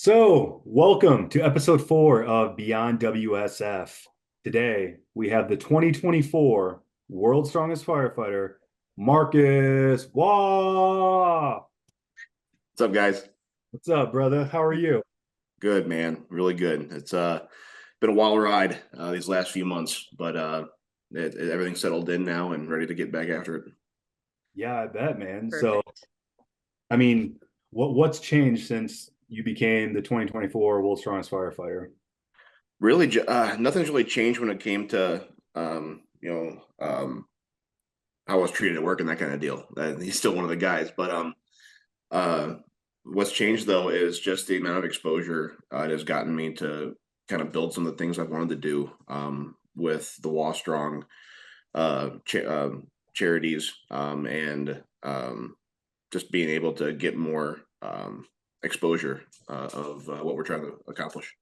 So, welcome to episode 4 of Beyond WSF. Today, we have the 2024 World's Strongest Firefighter, Marcus Waugh. What's up, guys? What's up, brother? How are you? Good, man. Really good. It's been a wild ride these last few months, but everything's settled in now and ready to get back after it. Yeah, I bet, man. So, Perfect. I mean, what's changed since you became the 2024 World's Strongest Firefighter? Really, nothing's really changed when it came to um, you know um, how I was treated at work and that kind of deal. He's still one of the guys, but uh, what's changed though is just the amount of exposure it has gotten me to kind of build some of the things I've wanted to do with the Waugh Strong charities and just being able to get more exposure of what we're trying to accomplish.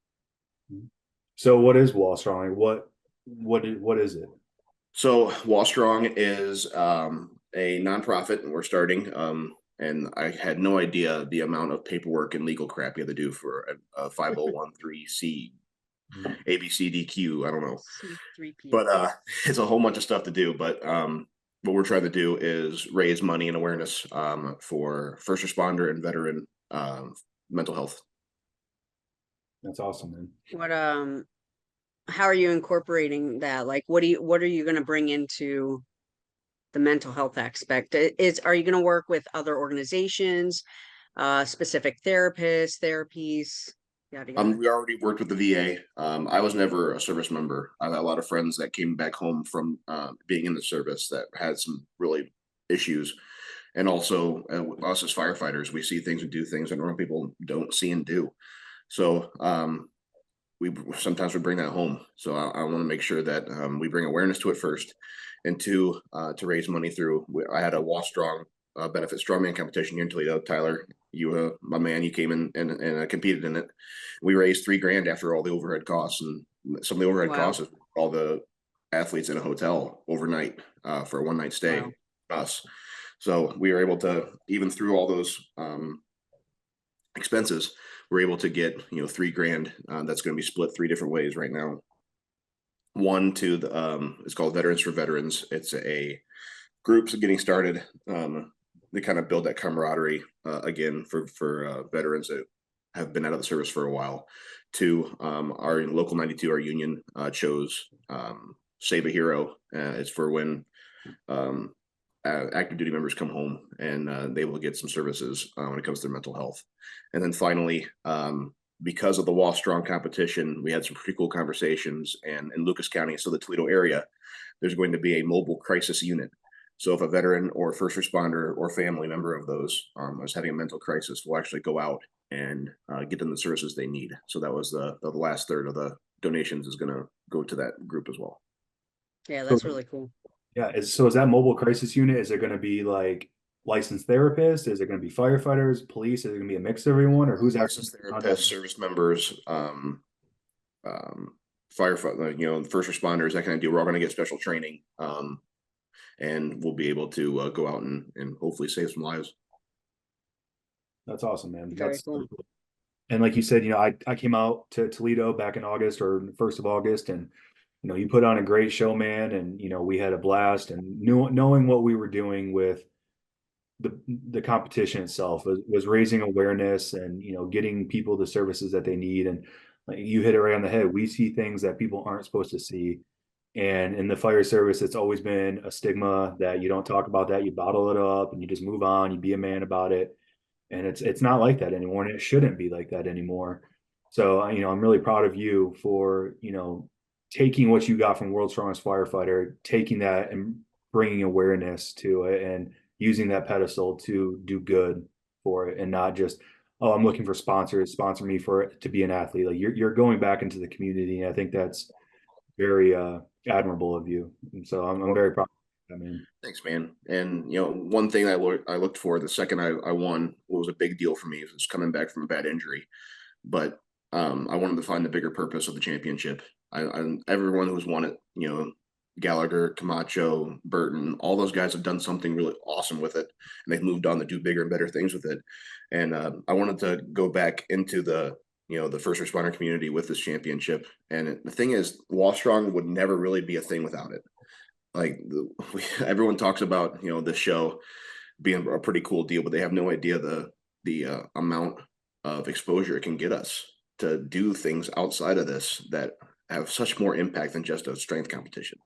So, what is Waugh Strong? What is it? So Waugh Strong is a nonprofit, and we're starting. And I had no idea the amount of paperwork and legal crap you had to do for a 5013C ABCDQ. I don't know, C3P. but it's a whole bunch of stuff to do. But what we're trying to do is raise money and awareness for first responder and veteran mental health. That's awesome, man. How are you incorporating that? Like what are you going to bring into the mental health aspect? Are you going to work with other organizations, specific therapists, therapies, yada yada? We already worked with the VA. I was never a service member. I had a lot of friends that came back home from being in the service that had some really issues. And also, us as firefighters, we see things and do things that normal people don't see and do. So we sometimes we bring that home. So I want to make sure that we bring awareness to it first, and two, to raise money through. I had a Waugh Strong benefit strongman competition here in Toledo. Tyler, you, my man, you came in and competed in it. We raised $3,000 after all the overhead costs, and some of the overhead Wow. costs is all the athletes in a hotel overnight for a one night stay. Wow. Us, so we were able to, even through all those expenses, we're able to get $3,000. That's going to be split three different ways right now. One to the it's called Veterans for Veterans. It's a groups getting started. They kind of build that camaraderie again for veterans that have been out of the service for a while. Two, our local 92, our union chose Save a Hero. It's for when active duty members come home and they will get some services when it comes to their mental health. And then finally, because of the Waugh Strong competition, we had some pretty cool conversations. And in Lucas County, so the Toledo area, there's going to be a mobile crisis unit. So if a veteran or first responder or family member of those is having a mental crisis, we'll actually go out and get them the services they need. So that was the last third of the donations is going to go to that group as well. Yeah, So, that's really cool. yeah, is that mobile crisis unit? Is it going to be like licensed therapists? Is it going to be firefighters, police? Is it going to be a mix of everyone, or who's actually Licensed therapists, service members, um, firefighter, first responders, that kind of deal. We're all going to get special training, and we'll be able to go out and hopefully save some lives. That's awesome, man. Very That's cool. and like you said, I came out to Toledo back in August or 1st of August, and you put on a great show, man, and we had a blast, and knowing what we were doing with the competition itself was raising awareness and getting people the services that they need. And like, you hit it right on the head. We see things that people aren't supposed to see, and in the fire service it's always been a stigma that you don't talk about that, you bottle it up and you just move on, you be a man about it. And it's not like that anymore, and it shouldn't be like that anymore. So I'm really proud of you for taking what you got from World's Strongest Firefighter, taking that and bringing awareness to it, and using that pedestal to do good for it, and not just, oh, I'm looking for sponsors, sponsor me for it to be an athlete. Like you're going back into the community, and I think that's very admirable of you. And so I'm very proud of that, man. Thanks, man. And one thing I looked for the second I won, what was a big deal for me was coming back from a bad injury, but I wanted to find the bigger purpose of the championship. Everyone who's won it, Gallagher, Camacho, Burton, all those guys have done something really awesome with it, and they've moved on to do bigger and better things with it. And I wanted to go back into the first responder community with this championship. And the thing is, Waugh Strong would never really be a thing without it. Like everyone talks about, this show being a pretty cool deal, but they have no idea the amount of exposure it can get us to do things outside of this that have such more impact than just a strength competition.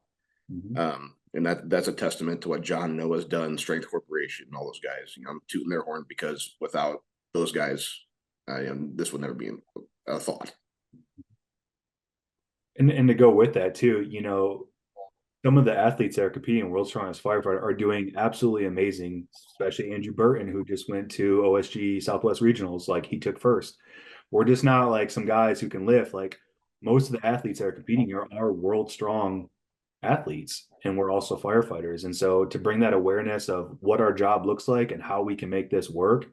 And that's a testament to what John Noah's done, Strength Corporation, and all those guys. I'm tooting their horn because without those guys, this would never be a thought. And to go with that too, some of the athletes that are competing in World's Strongest Firefighter are doing absolutely amazing, especially Andrew Burton, who just went to OSG Southwest Regionals. Like, he took first. We're just not like some guys who can lift. Like, most of the athletes that are competing here are world strong athletes, and we're also firefighters. And so to bring that awareness of what our job looks like and how we can make this work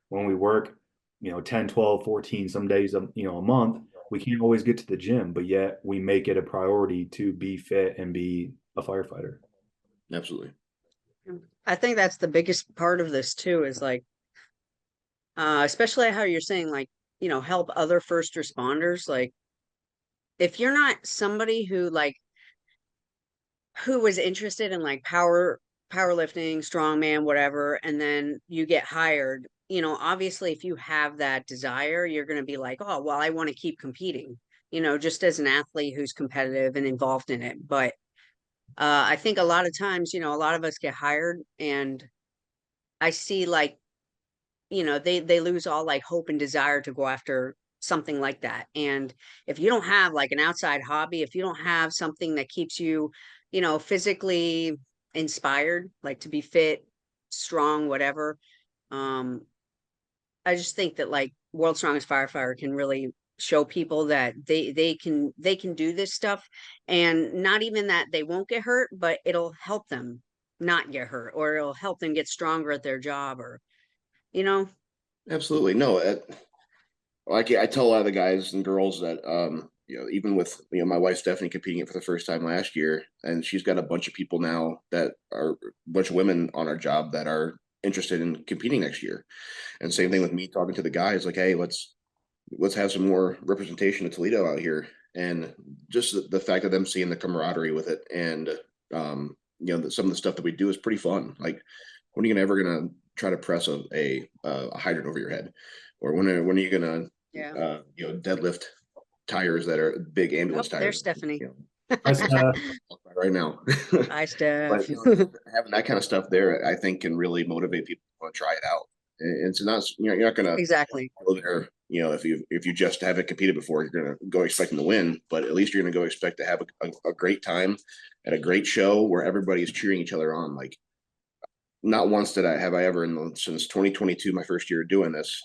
when we work, 10, 12, 14, some days, a month, we can't always get to the gym, but yet we make it a priority to be fit and be a firefighter. Absolutely. I think that's the biggest part of this too, is like, especially how you're saying, like, help other first responders. Like, if you're not somebody who was interested in like powerlifting, strongman, whatever, and then you get hired, obviously if you have that desire, you're going to be like, oh, well, I want to keep competing, just as an athlete who's competitive and involved in it. But I think a lot of times, a lot of us get hired, and I see like, they lose all like hope and desire to go after something like that. And if you don't have like an outside hobby, if you don't have something that keeps you, physically inspired, like to be fit, strong, whatever, I just think that like World's Strongest Firefighter can really show people that they can do this stuff, and not even that they won't get hurt, but it'll help them not get hurt, or it'll help them get stronger at their job, or Absolutely. No, like I tell a lot of the guys and girls that even with my wife Stephanie competing it for the first time last year, and she's got a bunch of people now that are a bunch of women on our job that are interested in competing next year. And same thing with me talking to the guys, like, hey, let's have some more representation of Toledo out here. And just the fact of them seeing the camaraderie with it, and some of the stuff that we do is pretty fun. Like, when are you ever gonna try to press a hydrant over your head, or when are you gonna deadlift tires that are big ambulance tires? There's Stephanie. Right now. Hi, Steph. But having that kind of stuff there, I think, can really motivate people to want to try it out. And so not you're not gonna exactly go there. If you just haven't competed before, you're gonna go expecting to win, but at least you're gonna go expect to have a great time at a great show where everybody's cheering each other on. Like, not once did I ever since 2022, my first year doing this,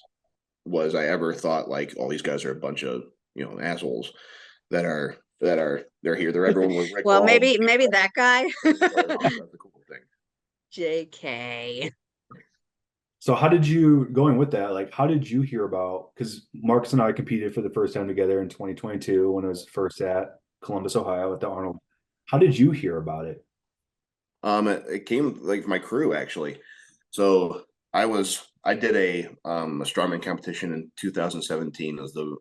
was I ever thought like, oh, these guys are a bunch of assholes that are they're here. They're everyone with Rick well, Ball. maybe that guy. That's a cool thing. JK. So how did you, going with that, like, how did you hear about, because Marcus and I competed for the first time together in 2022 when I was first at Columbus, Ohio at the Arnold. How did you hear about it? It came like my crew, actually. So I did a strongman competition in 2017 as the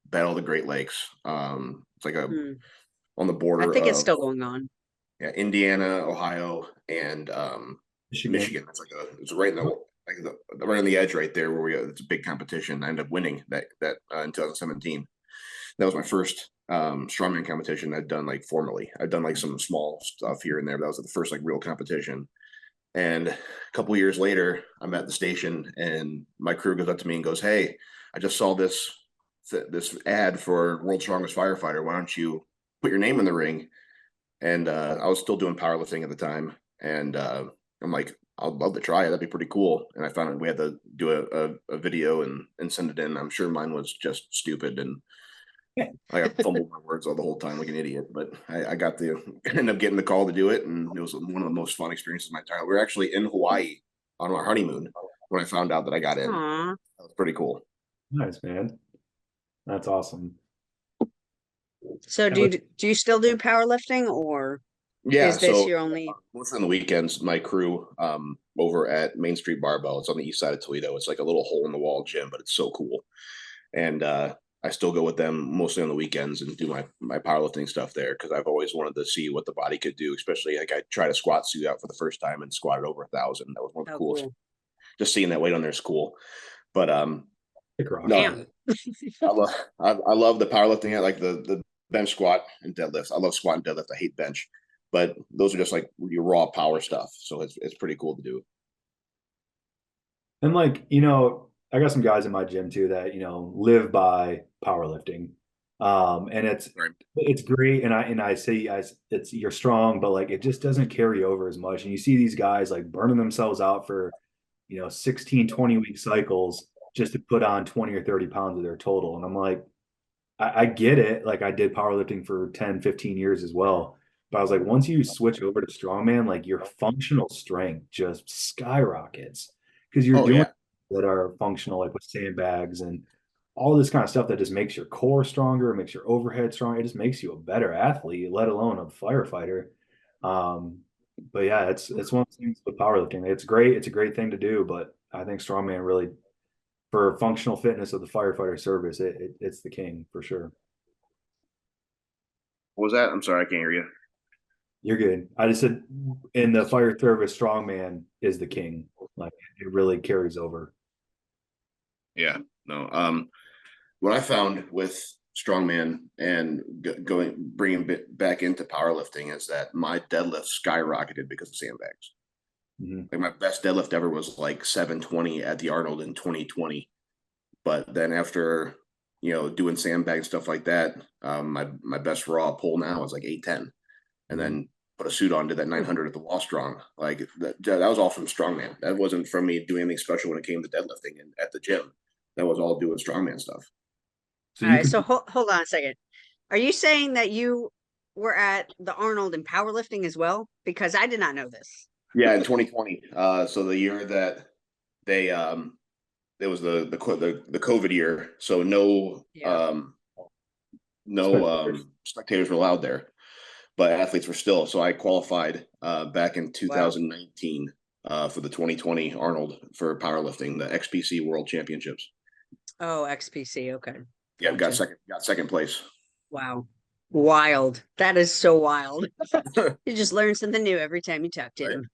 Battle of the Great Lakes. It's like on the border. I think it's still going on. Yeah, Indiana, Ohio, and Michigan. It's right in right on the edge right there where it's a big competition. I ended up winning that in 2017. That was my first strongman competition I'd done like formally. I'd done like some small stuff here and there, but that was the first like real competition. And a couple of years later, I'm at the station, and my crew goes up to me and goes, "Hey, I just saw this ad for World's Strongest Firefighter. Why don't you put your name in the ring?" And I was still doing powerlifting at the time, and I'm like, I'd love to try it. That'd be pretty cool. And I found out we had to do a video and send it in. I'm sure mine was just stupid, and I got fumbled my words all the whole time like an idiot. But I got ended up getting the call to do it, and it was one of the most fun experiences of my entire life. We were actually in Hawaii on our honeymoon when I found out that I got in. Aww. That was pretty cool. Nice, man. That's awesome. So do you still do powerlifting, or yeah, is this your only? Mostly on the weekends, my crew over at Main Street Barbell. It's on the east side of Toledo. It's like a little hole in the wall gym, but it's so cool. And I still go with them mostly on the weekends and do my powerlifting stuff there because I've always wanted to see what the body could do. Especially like I tried a squat suit out for the first time and squatted over 1,000. That was one of the Oh, coolest. cool. Just seeing that weight on there is cool. But Kick rock. no, Damn. I love the powerlifting. I like the bench squat and deadlifts. I love squat and deadlift. I hate bench, but those are just like your raw power stuff. So it's pretty cool to do. And like, I got some guys in my gym too that, live by powerlifting. And Right. it's great. And I say it's you're strong, but like it just doesn't carry over as much. And you see these guys like burning themselves out for, 16, 20-week cycles just to put on 20 or 30 pounds of their total. And I'm like, I get it. Like I did powerlifting for 10, 15 years as well. But I was like, once you switch over to strongman, like your functional strength just skyrockets because you're Oh doing yeah. that are functional, like with sandbags and all this kind of stuff that just makes your core stronger, makes your overhead stronger. It just makes you a better athlete, let alone a firefighter. Um, but yeah, it's one of the things with powerlifting. It's great. It's a great thing to do, but I think strongman really for functional fitness of the firefighter service, it's the king for sure. What was that? I'm sorry, I can't hear you. You're good. I just said in the fire service, strongman is the king. Like it really carries over. Yeah. No. What I found with strongman and bringing back into powerlifting is that my deadlift skyrocketed because of sandbags. Mhm. Like my best deadlift ever was like 720 at the Arnold in 2020. But then after doing sandbag stuff like that, my best raw pull now is like 810, and Mhm. then put a suit on, did that 900 at the Waugh Strong. Like that was all from strongman. That wasn't from me doing anything special when it came to deadlifting and at the gym. That was all doing strongman stuff. So All you right, could, so hold on a second. Are you saying that you were at the Arnold in powerlifting as well? Because I did not know this. Yeah, in 2020. So the year that they it was the COVID year, so Yeah. no spectators. spectators were allowed there, but athletes were still. So I qualified back in Wow. 2019 for the 2020 Arnold for powerlifting, the XPC World Championships. Oh, XPC. Okay. Yeah, Gotcha. got second place. Wow. Wild. That is so wild. You just learn something new every time you talk to Right. him.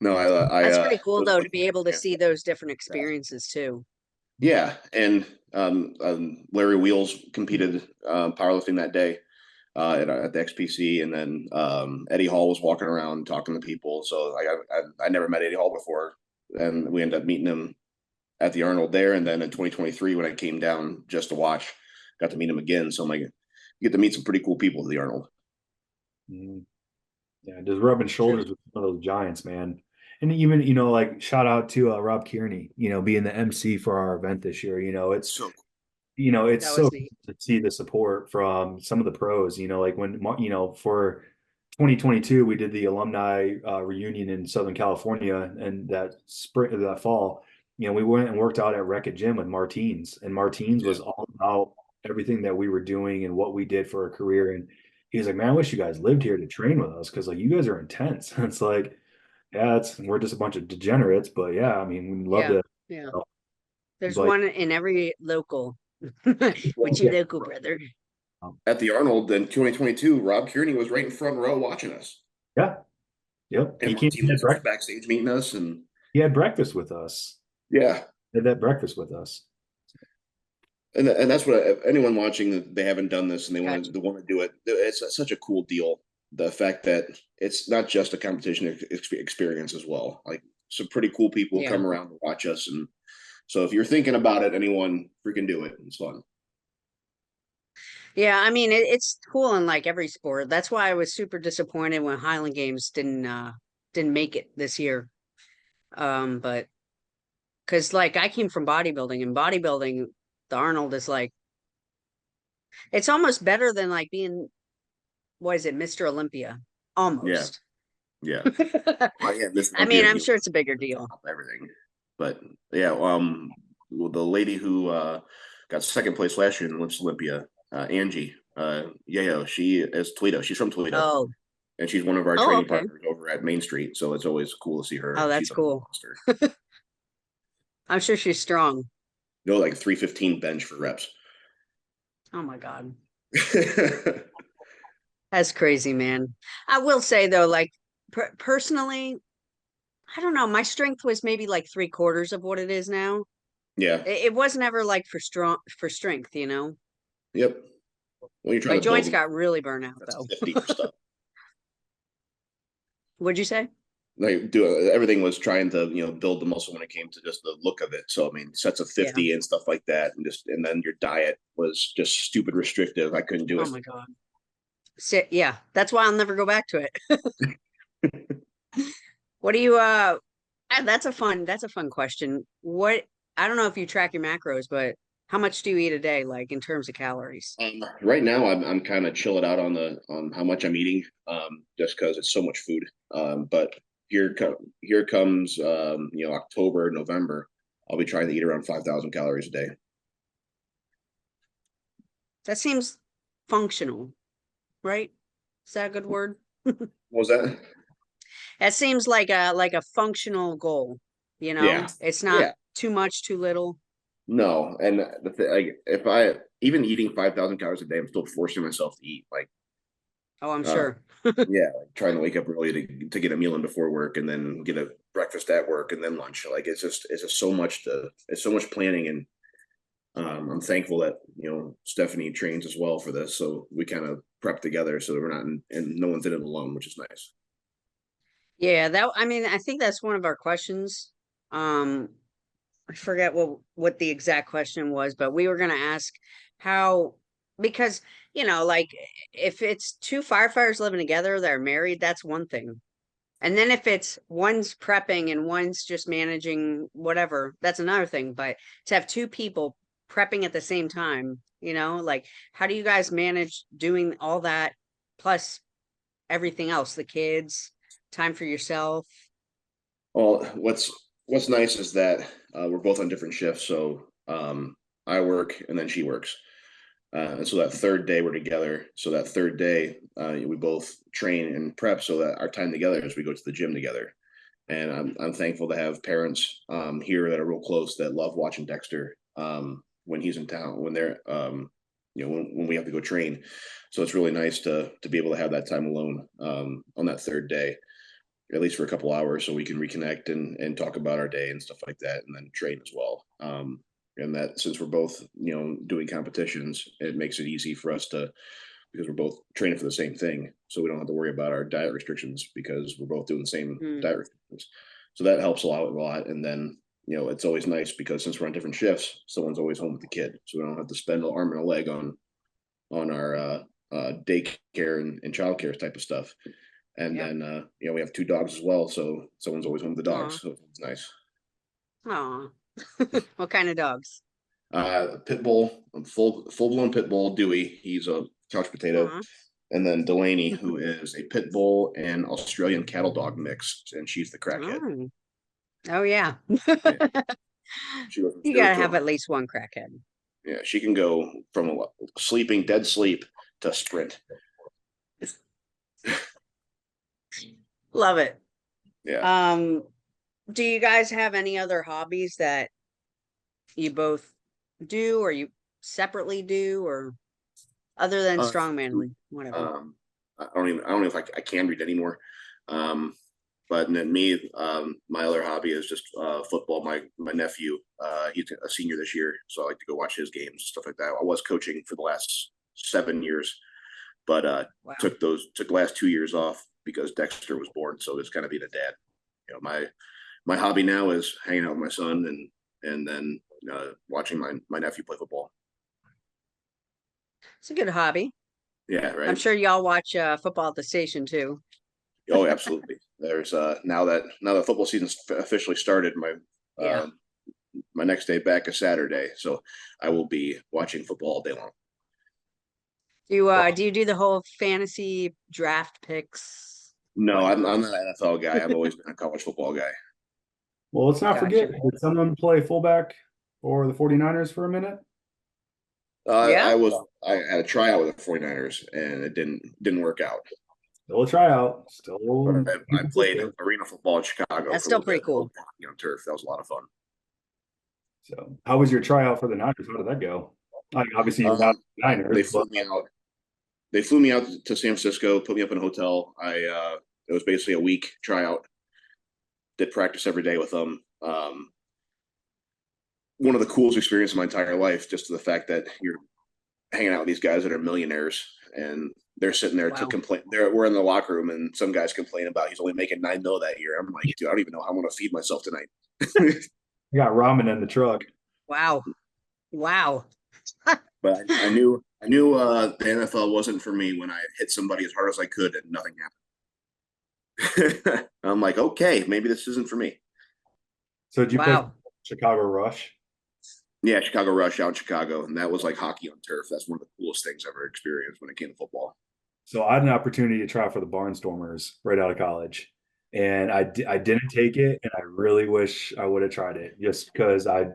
No, That's pretty it cool was though fun. to be able to see those different experiences too. Yeah, and Larry Wheels competed powerlifting that day at the XPC, and then Eddie Hall was walking around talking to people. So I never met Eddie Hall before, and we ended up meeting him at the Arnold there. And then in 2023, when I came down just to watch, got to meet him again. So I'm like, you get to meet some pretty cool people at the Arnold. Mhm. Yeah, just rubbing Sure. shoulders with some of those giants, man. And even, like shout out to Rob Kearney, being the MC for our event this year. So It's That so was cool neat. to see the support from some of the pros, like when, for 2022, we did the alumni reunion in Southern California and that fall, we went and worked out at Wreck-It Gym with Martins, and Martins yeah, was all about everything that we were doing and what we did for a career. And he was like, man, I wish you guys lived here to train with us because like you guys are intense. It's like, yeah, we're just a bunch of degenerates, but yeah, I mean, we'd love Yeah. to, Yeah. you There's but one in every local. With you yeah. local, brother. at the Arnold in 2022, Rob Kearney was right in front row watching us, Yeah. Yep. and Martinez was backstage meeting us, and He had breakfast with us. yeah, Had that breakfast with us. and that's what anyone watching, they haven't done this and Gotcha. they want to do it. It's such a cool deal. The fact that it's not just a competition experience as well. Like some pretty cool people Yeah. come around to watch us, and so if you're thinking about it, anyone freaking do it. It's fun. Yeah, I mean it's cool in like every sport. That's why I was super disappointed when Highland Games didn't make it this year. But because like I came from bodybuilding, and bodybuilding, the Arnold is like it's almost better than like being what is it, Mr. Olympia? Yeah, Almost. yeah. Well, yeah, Miss I mean, Olympia, I'm sure it's a bigger deal. everything. But yeah, the lady who got second place last year in Miss Olympia, Angie, Yayo, she is Toledo. She's from Toledo, Oh, and she's one of our oh, training okay. partners over at Main Street. So it's always cool to see Oh, her. that's She's on the cool. roster. I'm sure she's strong. Like 315 bench for reps. Oh my God. That's crazy, man. I will say though, like personally, I don't know. My strength was maybe like 3/4 of what it is now. Yeah. It was never like for strength, you know. Yep. When you're trying My to build joints them, got really burnt out that's though. 50 for stuff. What'd you say? Like everything was trying to build the muscle when it came to just the look of it. So I mean, sets of Yeah. 50 and stuff like that, and then your diet was just stupid restrictive. I couldn't do Oh it. my God. Yeah, that's why I'll never go back to it. What do you that's a fun question. What I don't know if you track your macros, but how much do you eat a day, like in terms of calories? Right now, I'm kind of chilling out on how much I'm eating, just because it's so much food. But here comes October, November. I'll be trying to eat around 5,000 calories a day. That seems functional, right? Is that a good word? What was that? That seems like a functional goal, you Yeah, know? It's not yeah. too much, too little. No, and like if I even eating 5,000 calories a day, I'm still forcing myself to eat. Like, Oh, I'm uh, sure. yeah, like trying to wake up early to get a meal in before work, and then get a breakfast at work, and then lunch. Like it's just so much it's so much planning, and I'm thankful that Stephanie trains as well for this, so we kind of prep together, so that we're not and no one's in it alone, which is nice. Yeah, I mean, I think that's one of our questions. Um, I forget what the exact question was, but we were going to ask how, because like if it's two firefighters living together that are married, that's one thing. And then if it's one's prepping and one's just managing whatever, that's another thing. But to have two people prepping at the same time, like how do you guys manage doing all that plus everything else, the kids, time for yourself? Well, what's nice is that we're both on different shifts, so I work and then she works. And so that third day we're together. So that third day, we both train and prep so that our time together is we go to the gym together. And I'm thankful to have parents here that are real close that love watching Dexter when he's in town, when they're when we have to go train. So it's really nice to be able to have that time alone on that third day, at least for a couple hours, so we can reconnect and talk about our day and stuff like that, and then train as well. And that since we're both doing competitions, it makes it easy for us to, because we're both training for the same thing, so we don't have to worry about our diet restrictions because we're both doing the same Hmm. diet restrictions. So that helps a lot. And then it's always nice because since we're on different shifts, someone's always home with the kid, so we don't have to spend an arm and a leg on our daycare and childcare type of stuff. And Yeah. then we have two dogs as well, so someone's always home with the Aw. dogs, so it's nice. Aw. What kind of dogs? Pit bull, full blown pit bull, Dewey. He's a couch potato, Aw. and then Delaney, who is a pit bull and Australian cattle dog mix, and she's the crackhead. Oh. Oh yeah. Yeah, she goes from You zero gotta to have at least one crackhead. yeah, she can go from a sleeping dead sleep to sprint. Love it. Yeah. Um, do you guys have any other hobbies that you both do or you separately do or other than Uh, strongmanly, whatever? um, I don't know if I can read anymore. Um, But then me, my other hobby is just football. My nephew, he's a senior this year, so I like to go watch his games, stuff like that. I was coaching for the last 7 years, but Wow. took the last 2 years off because Dexter was born. So it's kind of being a dad. My hobby now is hanging out with my son and then watching my nephew play football. It's a good hobby. Yeah, I'm right. sure y'all watch football at the station too. Oh, absolutely. There's now that football season's officially started, Yeah. uh, my next day back is Saturday, so I will be watching football all day long. Do you do the whole fantasy draft picks, No, I'm whatnot? not an NFL guy. I've always been a college football guy. Well, let's not forget, Gotcha. did someone play fullback for the 49ers for a minute? Yeah. I had a tryout with the 49ers and it didn't work out. Still a tryout, But still I played arena football in Chicago That's for a still little pretty bit cool. on turf. That was a lot of fun. so. How was your tryout for the Niners? How did that go? Like obviously you're not They Niners, flew but me out. They flew me out to San Francisco, put me up in a hotel. It was basically a week tryout. Did practice every day with them. One of the coolest experiences of my entire life, just the fact that you're hanging out with these guys that are millionaires and they're sitting there to Wow. complain. We're in the locker room and some guys complain about he's only making $9 million that year. I'm like, dude, I don't even know how I'm going to feed myself tonight. you got ramen in the truck. Wow. Wow. But I knew the NFL wasn't for me when I hit somebody as hard as I could and nothing happened. I'm like, okay, maybe this isn't for me. So did you play Wow. Chicago Rush? Yeah, Chicago Rush out in Chicago, and that was like hockey on turf. That's one of the coolest things I've ever experienced when it came to football. So I had an opportunity to try for the Barnstormers right out of college, and I didn't take it, and I really wish I would have tried it just because I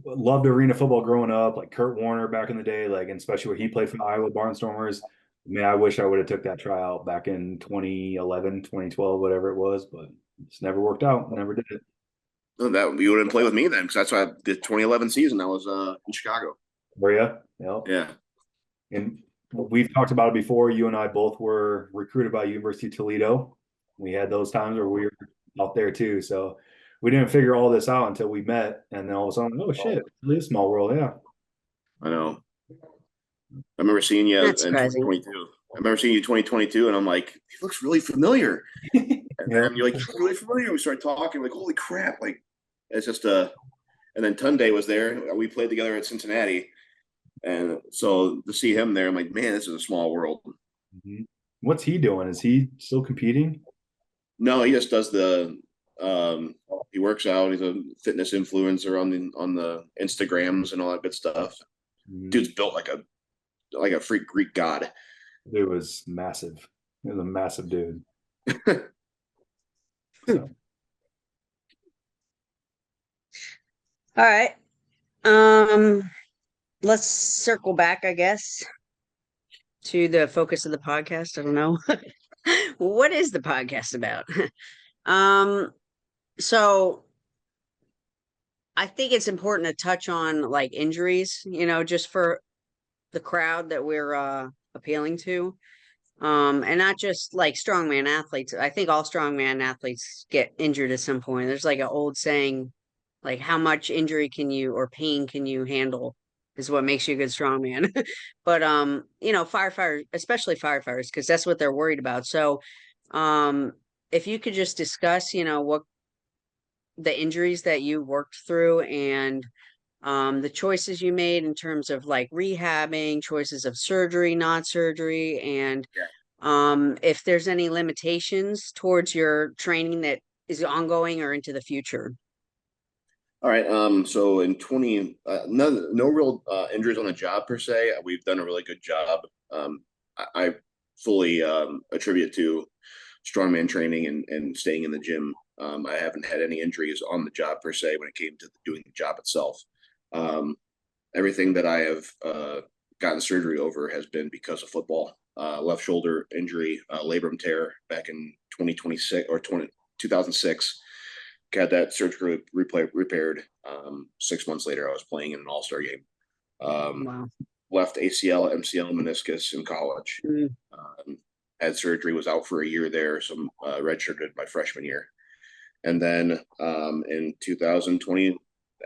loved arena football growing up, like Kurt Warner back in the day, like and especially when he played for the Iowa Barnstormers. Man, I wish I would have took that tryout back in 2011, 2012, whatever it was, but it's never worked out. Never did it. So that you wouldn't play with me then, because that's why the 2011 season I was in Chicago. Were you? Yep. Yeah, And we've talked about it before. You and I both were recruited by University of Toledo. We had those times where we were out there too. So we didn't figure all this out until we met. And then all of a sudden, oh shit, it is a small world. Yeah. I know. I remember seeing you That's in surprising. 2022. I remember seeing you 2022, and I'm like, he looks really familiar. And Yeah. then you're like, you're really familiar. We started talking, like, holy crap! Like, it's just a. And then Tunde was there. We played together at Cincinnati, and so to see him there, I'm like, man, this is a small world. Mhm. What's he doing? Is he still competing? No, he just does the. Um, he works out. He's a fitness influencer on the Instagrams and all that good stuff. Mhm. Dude's built like a freak Greek god. It was massive. It was a massive dude. So All right. Um, let's circle back, I guess, to the focus of the podcast. I don't know. What is the podcast about? Um, so I think it's important to touch on like injuries, just for the crowd that we're appealing to. And not just like strongman athletes. I think all strongman athletes get injured at some point. There's like an old saying, like how much injury can you or pain can you handle is what makes you a good strongman. But firefighters, especially firefighters, because that's what they're worried about. So if you could just discuss, what the injuries that you worked through and the choices you made in terms of like rehabbing, choices of surgery, not surgery, and Yeah. if there's any limitations towards your training that is ongoing or into the future. All right. So in 20, no real injuries on the job per se. We've done a really good job. I fully attribute to strongman training and staying in the gym. I haven't had any injuries on the job per se when it came to doing the job itself. Um, Everything that I have gotten surgery over has been because of football. Left shoulder injury, labrum tear back in 2026 or 2006. Got that surgically repaired. 6 months later, I was playing in an all-star game. Wow. Left ACL, MCL, meniscus in college. Mm. Had surgery, was out for a year there. Some redshirted my freshman year, and then in 2020,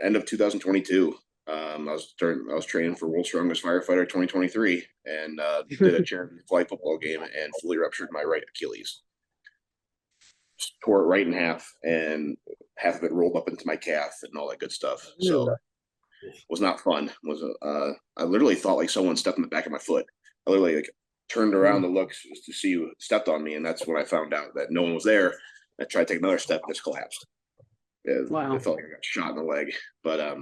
end of 2022, I was training for World's Strongest Firefighter 2023, and did a charity flag football game and fully ruptured my right Achilles. Tore it right in half, and half of it rolled up into my calf and all that good stuff. So was not fun. Was I literally thought like someone stepped in the back of my foot. I literally like turned around to look to see who stepped on me, and that's when I found out that no one was there. I tried to take another step and just collapsed. Wow. It felt like I got shot in the leg. But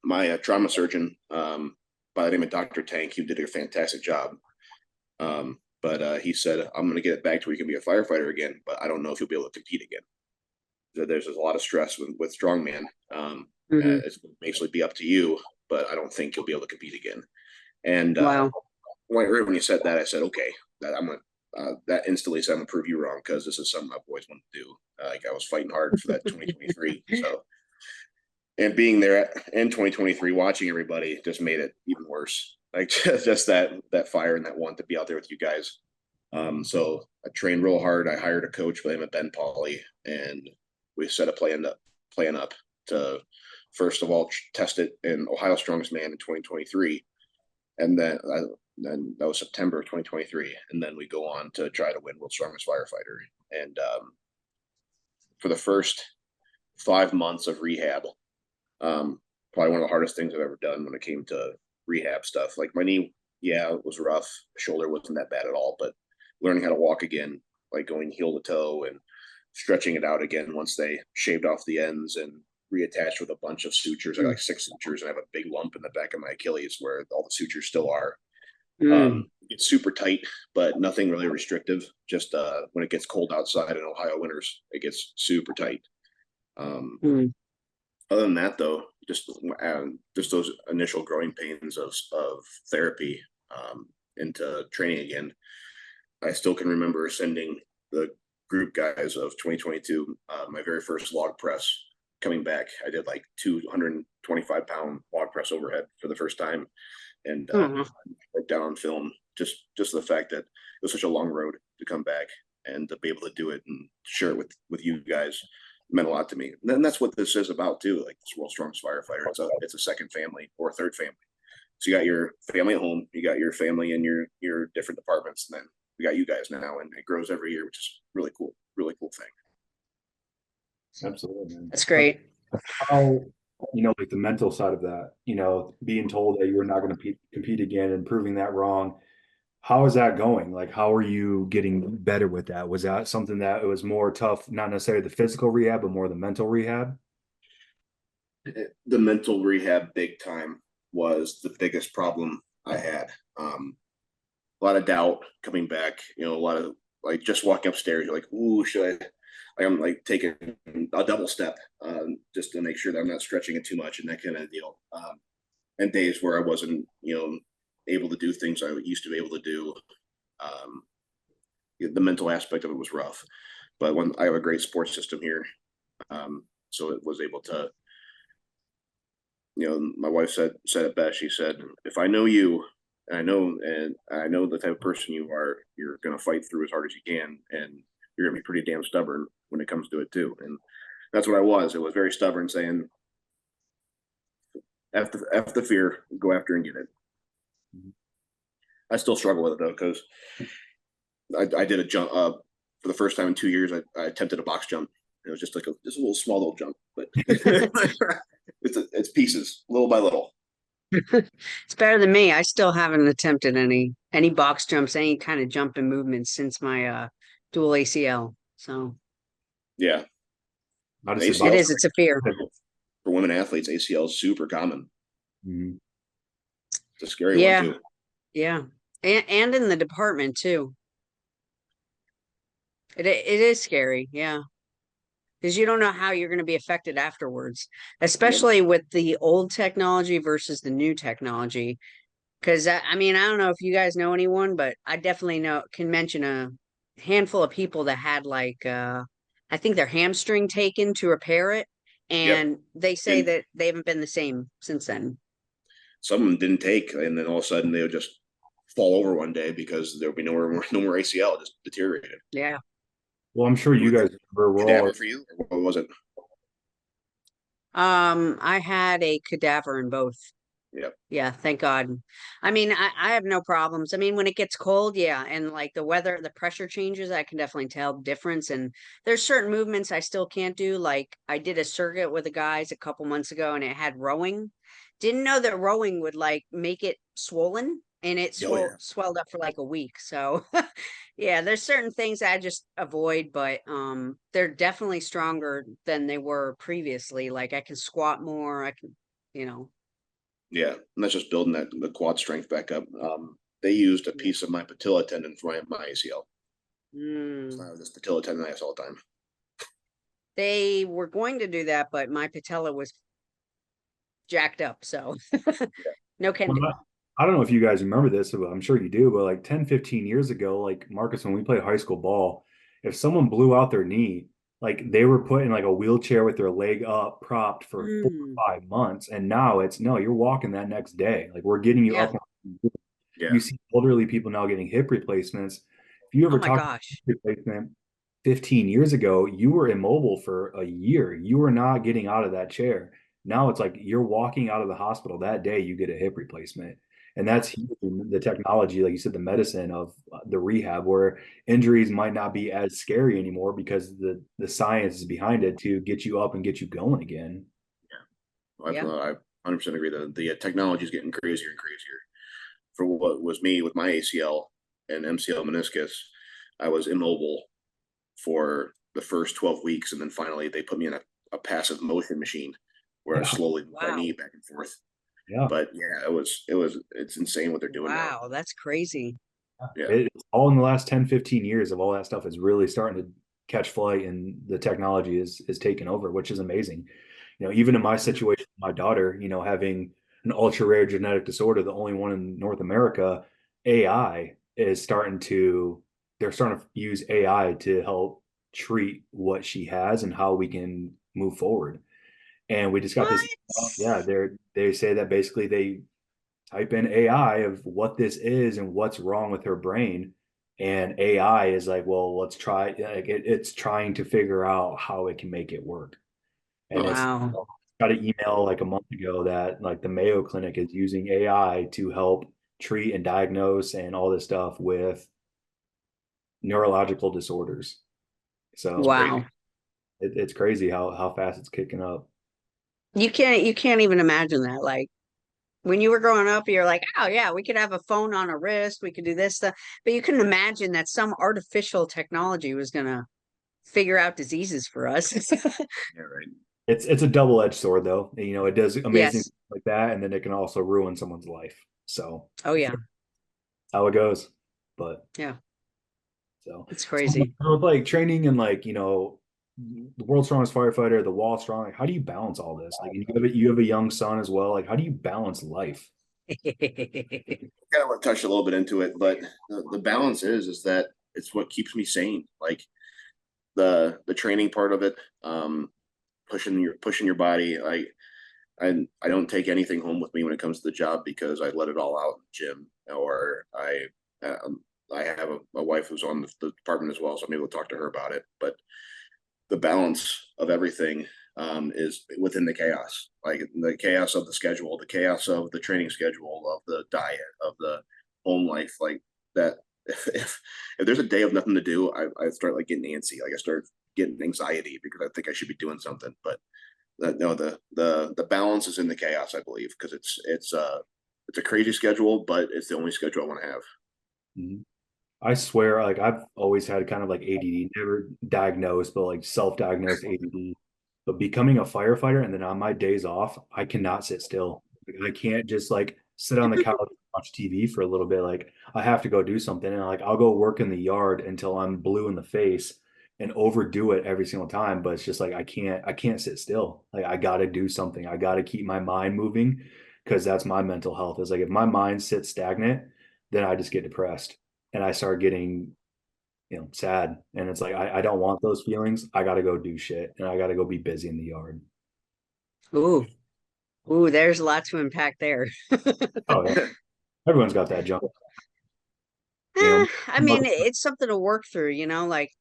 my trauma surgeon, by the name of Dr. Tank, he did a fantastic job. But he said, I'm going to get it back to where you can be a firefighter again, but I don't know if you'll be able to compete again. So there's a lot of stress with strongman. It's basically be up to you, but I don't think you'll be able to compete again. And Wow. when you said that, I said, okay, that instantly said I'm gonna prove you wrong because this is something I've always wanted to do. Like I was fighting hard for that 2023. So And being there in 2023, watching everybody just made it even worse. Like just that fire and that want to be out there with you guys. So I trained real hard. I hired a coach by the name of Ben Pauly, and we set a plan up to first of all test it in Ohio Strongest Man in 2023, and then that was September of 2023, and then we go on to try to win World's Strongest Firefighter. And for the first 5 months of rehab, probably one of the hardest things I've ever done when it came to rehab stuff. Like my knee, yeah, it was rough. Shoulder wasn't that bad at all, but learning how to walk again, like going heel to toe and stretching it out again once they shaved off the ends and reattached with a bunch of sutures. I got like 6 sutures and I have a big lump in the back of my Achilles where all the sutures still are. It's super tight, but nothing really restrictive. Just when it gets cold outside in Ohio winters, it gets super tight. Other than that, though, just those initial growing pains of therapy into training again. I still can remember sending the group guys of 2022 my very first log press coming back. I did like 225-pound log press overhead for the first time, and broke down on film. Just the fact that it was such a long road to come back and to be able to do it and share it with you guys meant a lot to me. And that's what this is about too. Like this World's Strongest Firefighter, it's a second family or a third family. So you got your family at home, you got your family in your different departments, and then we got you guys now, and it grows every year, which is really cool thing. Absolutely, man. That's great. How, like the mental side of that, being told that you're not going to compete again and proving that wrong. How is that going? Like, how are you getting better with that? Was that something that it was more tough, not necessarily the physical rehab, but more the mental rehab? The mental rehab big time was the biggest problem I had. A lot of doubt coming back, a lot of like just walking upstairs, you're like, ooh, should I? I'm like taking a double step just to make sure that I'm not stretching it too much and that kind of deal. And days where I wasn't, able to do things I used to be able to do. The mental aspect of it was rough, but when I have a great support system here, so it was able to. My wife said it best. She said, "If I know you, and I know the type of person you are, you're going to fight through as hard as you can, and you're going to be pretty damn stubborn when it comes to it too." And that's what I was. It was very stubborn, saying, "After fear, go after and get it." I still struggle with it though, because I did a jump for the first time in 2 years. I attempted a box jump. It was just like a little small little jump, but it's pieces, little by little. It's better than me. I still haven't attempted any box jumps, any kind of jumping movements since my dual ACL. So Yeah, ACL, it's a fear. For women athletes. ACL is super common. It's a scary Yeah. one too. Yeah. And in the department too. It is scary, yeah. Because you don't know how you're going to be affected afterwards, especially with the old technology versus the new technology. Because I mean, I don't know if you guys know anyone, but I definitely can mention a handful of people that had like I think their hamstring taken to repair it, and they say that they haven't been the same since then. Some of them didn't take, and then all of a sudden they would just fall over one day because there would be no more ACL. It just deteriorated. Yeah. Well, I'm sure you guys remember cadaver for you, or what was it? I had a cadaver in both. Yep. Yeah, thank God. I mean, I have no problems. I mean, when it gets cold, yeah, and like the weather, the pressure changes, I can definitely tell the difference. And there's certain movements I still can't do. Like I did a circuit with the guys a couple months ago, and it had rowing. Didn't know that rowing would like make it swollen, and it swelled up for like a week. So yeah, there's certain things I just avoid, but they're definitely stronger than they were previously. Like I can squat more, I can, Yeah, and that's just building the quad strength back up. They used a piece of my patella tendon for my ACL. So I have this patella tendonitis all the time. They were going to do that, but my patella was jacked up, so no can do. I don't know if you guys remember this, but I'm sure you do, but like 10, 15 years ago, like Marcus, when we played high school ball, if someone blew out their knee, like they were put in like a wheelchair with their leg up, propped for four Mm, or 5 months, and now it's no, you're walking that next day. Like we're getting you yeah. up. Yeah. You see elderly people now getting hip replacements. If you Oh ever my talk gosh. hip replacement 15 years ago, you were immobile for a year. You were not getting out of that chair. Now it's like you're walking out of the hospital that day, you get a hip replacement. And that's huge in the technology, like you said, the medicine of the rehab, where injuries might not be as scary anymore because the science is behind it to get you up and get you going again. I've, Yeah. I 100% agree that the technology is getting crazier and crazier. For what was me with my ACL and MCL meniscus, I was immobile for the first 12 weeks. And then finally, they put me in a passive motion machine where I Yeah. slowly moved my Wow. knee back and forth. Yeah. But yeah, it's insane what they're doing now. Wow, that's crazy. Yeah. It's all in the last 10, 15 years of all that stuff is really starting to catch flight and the technology is taking over, which is amazing. Even in my Yeah. situation, my daughter, having an ultra rare genetic disorder, the only one in North America, AI is they're starting to use AI to help treat what she has and how we can move forward. And we just got this, What? yeah, they say that basically they type in AI of what this is and what's wrong with her brain. And AI is like, well, let's try. Like it's trying to figure out how it can make it work. And Oh, it's Wow. got an email like a month ago that like the Mayo Clinic is using AI to help treat and diagnose and all this stuff with neurological disorders. it's So Wow. crazy. it's crazy how fast it's kicking up. You can't even imagine that. Like when you were growing up, you're like, oh yeah, we could have a phone on a wrist, we could do this stuff. But you couldn't imagine that some artificial technology was gonna figure out diseases for us. Yeah, right. It's a double-edged sword though. It does amazing Yes. things like that, and then it can also ruin someone's life. So Oh yeah. how it goes. But Yeah. so, It's so crazy. with like training and like, the world's strongest firefighter, the Waugh Strong, like how do you balance all this? Like you have a young son as well. Like how do you balance life? Kind of want to touch a little bit into it, but the balance is that it's what keeps me sane. Like the training part of it, pushing your body. I don't take anything home with me when it comes to the job because I let it all out in the gym, or I have a wife who's on the department as well, so I'm able to talk to her about it. But the balance of everything is within the chaos, like the chaos of the schedule, the chaos of the training schedule, of the diet, of the home life, like that. If there's a day of nothing to do, I start like getting antsy, like I start getting anxiety because I think I should be doing something. But no, the balance is in the chaos, I believe, because it's a crazy schedule, but it's the only schedule I want to have. Mhm. I swear, like I've always had kind of like ADD, never diagnosed, but like self-diagnosed ADD. But becoming a firefighter and then on my days off, I cannot sit still. Like, I can't just like sit on the couch and watch TV for a little bit. Like I have to go do something. And like I'll go work in the yard until I'm blue in the face and overdo it every single time. But it's just like I can't sit still. Like I gotta do something. I gotta keep my mind moving because that's my mental health. Is like if my mind sits stagnant, then I just get depressed and I start getting sad. And it's like I don't want those feelings. I gotta go do shit and I gotta go be busy in the yard. Ooh. Ooh, there's a lot to unpack there. Oh yeah. Everyone's got that junk. I mean, it's something to work through, like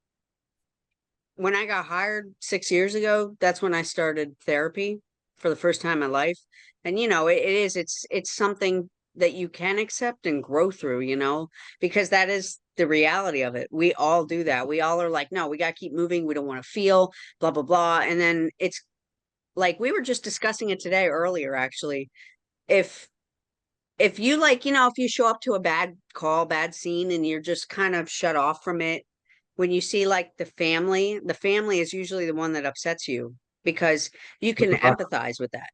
when I got hired 6 years ago, that's when I started therapy for the first time in my life. And it's something that you can accept and grow through, because that is the reality of it. We all do that. We all are like, no, we got to keep moving. We don't want to feel blah, blah, blah. And then it's like we were just discussing it today earlier, actually. If if you like, if you show up to a bad call, bad scene, and you're just kind of shut off from it, when you see like the family is usually the one that upsets you because you It's can a survivor. empathize with that.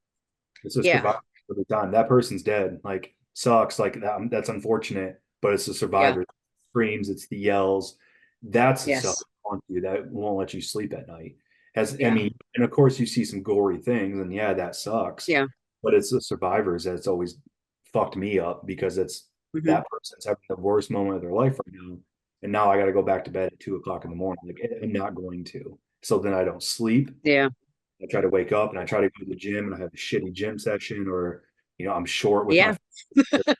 It's a Yeah. survivor every time. That person's dead. Like sucks. Like that's unfortunate, but it's the Yeah. survivor. Screams, it's the yells. That's the stuff Yes. that haunts you that won't let you sleep at night. As I Yeah. mean, and of course you see some gory things, and yeah, that sucks. Yeah. But it's the survivors that's always fucked me up because it's Hmm. that person's having the worst moment of their life right now. And now I got to go back to bed at 2 o'clock in the morning. Like I'm not going to. So then I don't sleep. Yeah. I try to wake up and I try to go to the gym and I have a shitty gym session, or, I'm short with my, Yeah.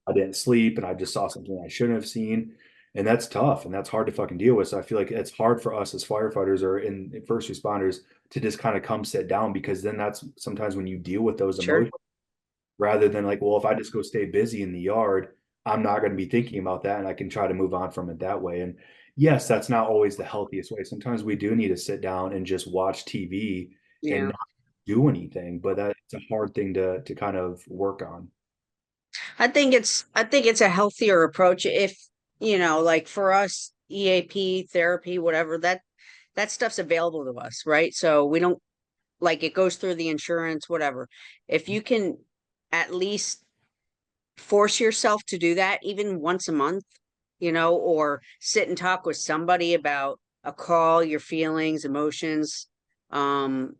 I didn't sleep and I just saw something I shouldn't have seen. And that's tough and that's hard to fucking deal with. So I feel like it's hard for us as firefighters or in first responders to just kind of come sit down, because then that's sometimes when you deal with those Sure. emotions, rather than like, well, if I just go stay busy in the yard, I'm not going to be thinking about that and I can try to move on from it that way. And yes, that's not always the healthiest way. Sometimes we do need to sit down and just watch TV and Yeah. not do anything, but that's a hard thing to kind of work on. I think it's a healthier approach if, like for us, EAP, therapy, whatever, that stuff's available to us, right? So we don't like it goes through the insurance, whatever. If you can at least force yourself to do that even once a month, or sit and talk with somebody about a call, your feelings, emotions, um,